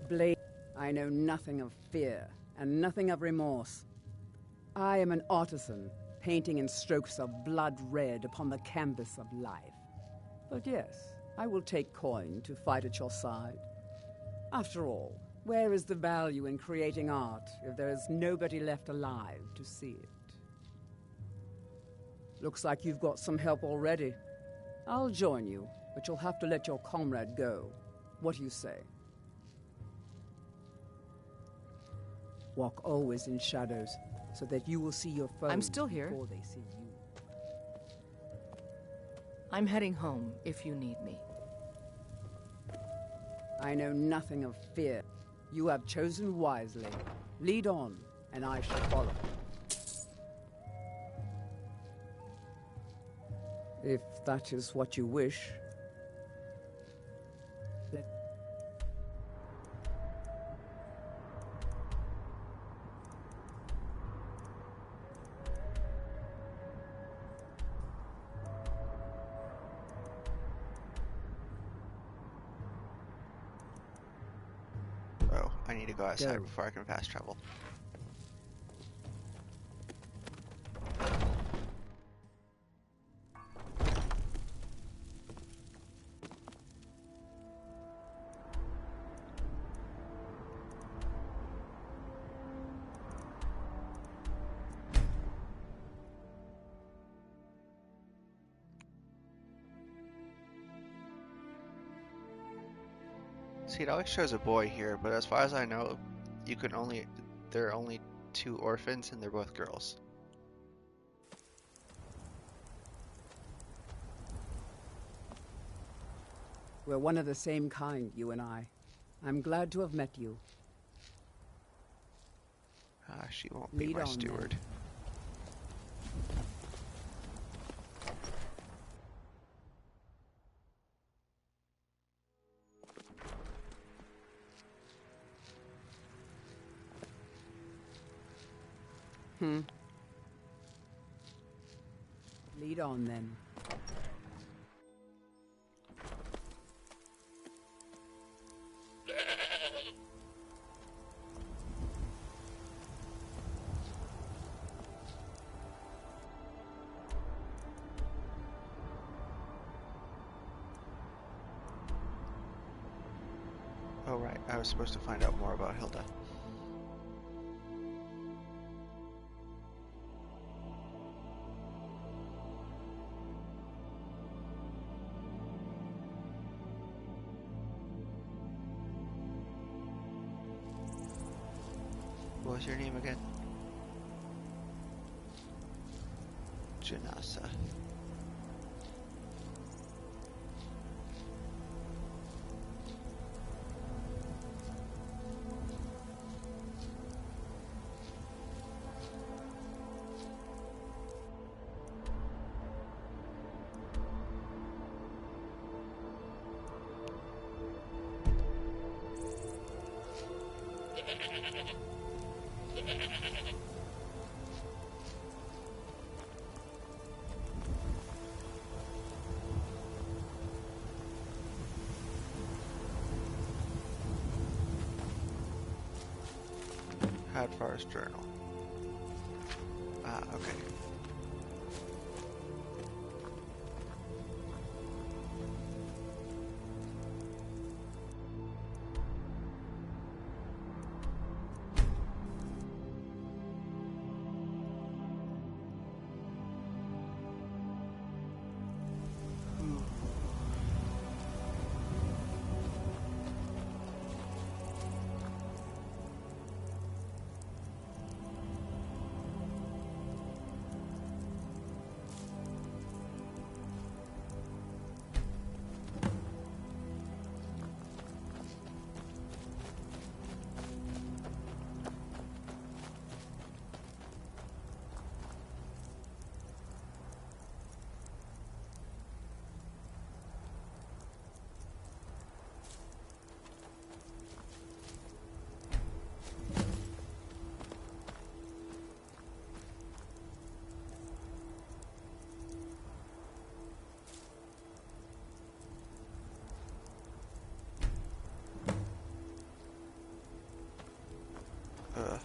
Blade, I know nothing of fear and nothing of remorse. I am an artisan, painting in strokes of blood red upon the canvas of life. But yes, I will take coin to fight at your side. After all, where is the value in creating art if there is nobody left alive to see it? Looks like you've got some help already. I'll join you, but you'll have to let your comrade go. What do you say? Walk always in shadows, so that you will see your foes I'm still here. before they see you. I'm heading home if you need me. I know nothing of fear. You have chosen wisely. Lead on, and I shall follow. If that is what you wish. Oh, I need to go outside Go. before I can fast travel. See, it always shows a boy here, but as far as I know, there are only 2 orphans and they're both girls. We're one of the same kind, you and I. I'm glad to have met you. She won't be my steward. Lead on, then. Oh right, I was supposed to find out more about Hilda. What was your name again? Janasa. Hadfar's journal. Ah, okay.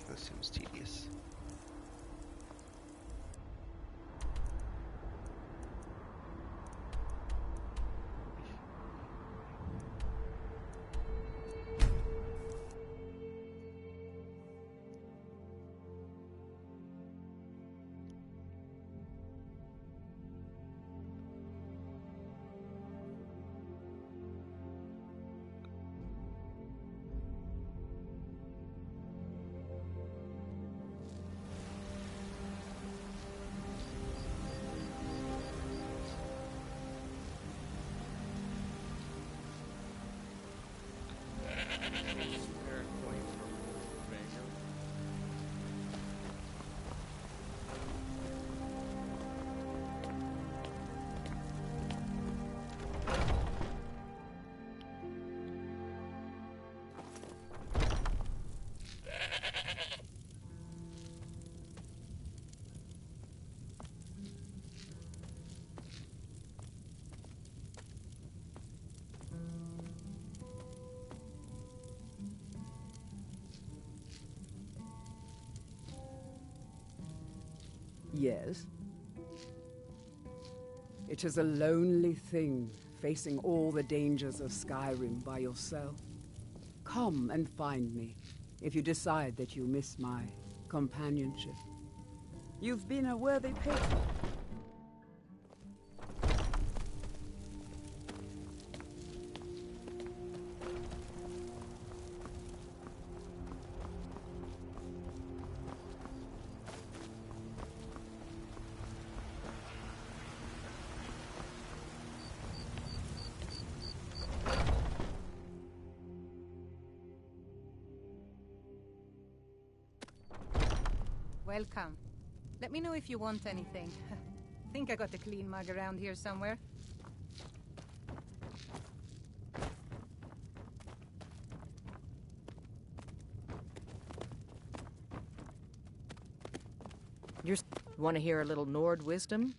This seems tedious. Yes. It is a lonely thing, facing all the dangers of Skyrim by yourself. Come and find me, if you decide that you miss my companionship. You've been a worthy patron. Welcome. Let me know if you want anything. Think I got a clean mug around here somewhere. Want to hear a little Nord wisdom?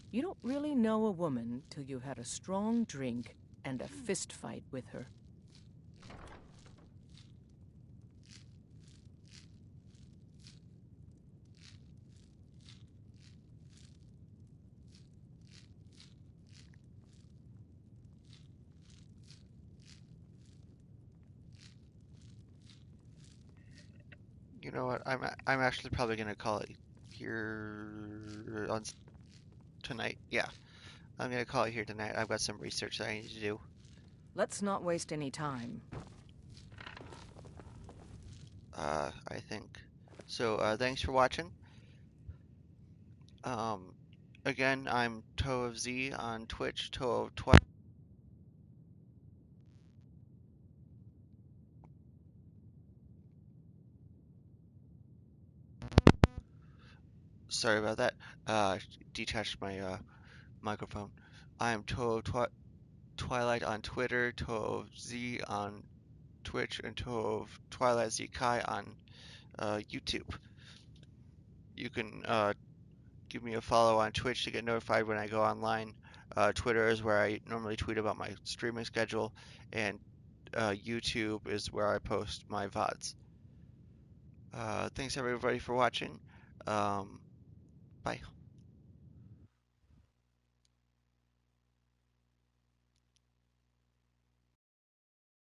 You don't really know a woman till you've had a strong drink and a fist fight with her. You know what? I'm actually probably gonna call it here on tonight. Yeah, I'm gonna call it here tonight. I've got some research that I need to do. Let's not waste any time. I think. So, thanks for watching. Um, again, I'm Toe of Z on Twitch, Toe of Twi. Sorry about that. Detached my microphone. I am Toe of Twilight on Twitter, Toe of Z on Twitch, and Toe of Twilight Z Kai on YouTube. You can give me a follow on Twitch to get notified when I go online. Twitter is where I normally tweet about my streaming schedule, and YouTube is where I post my VODs. Thanks everybody for watching. Bye.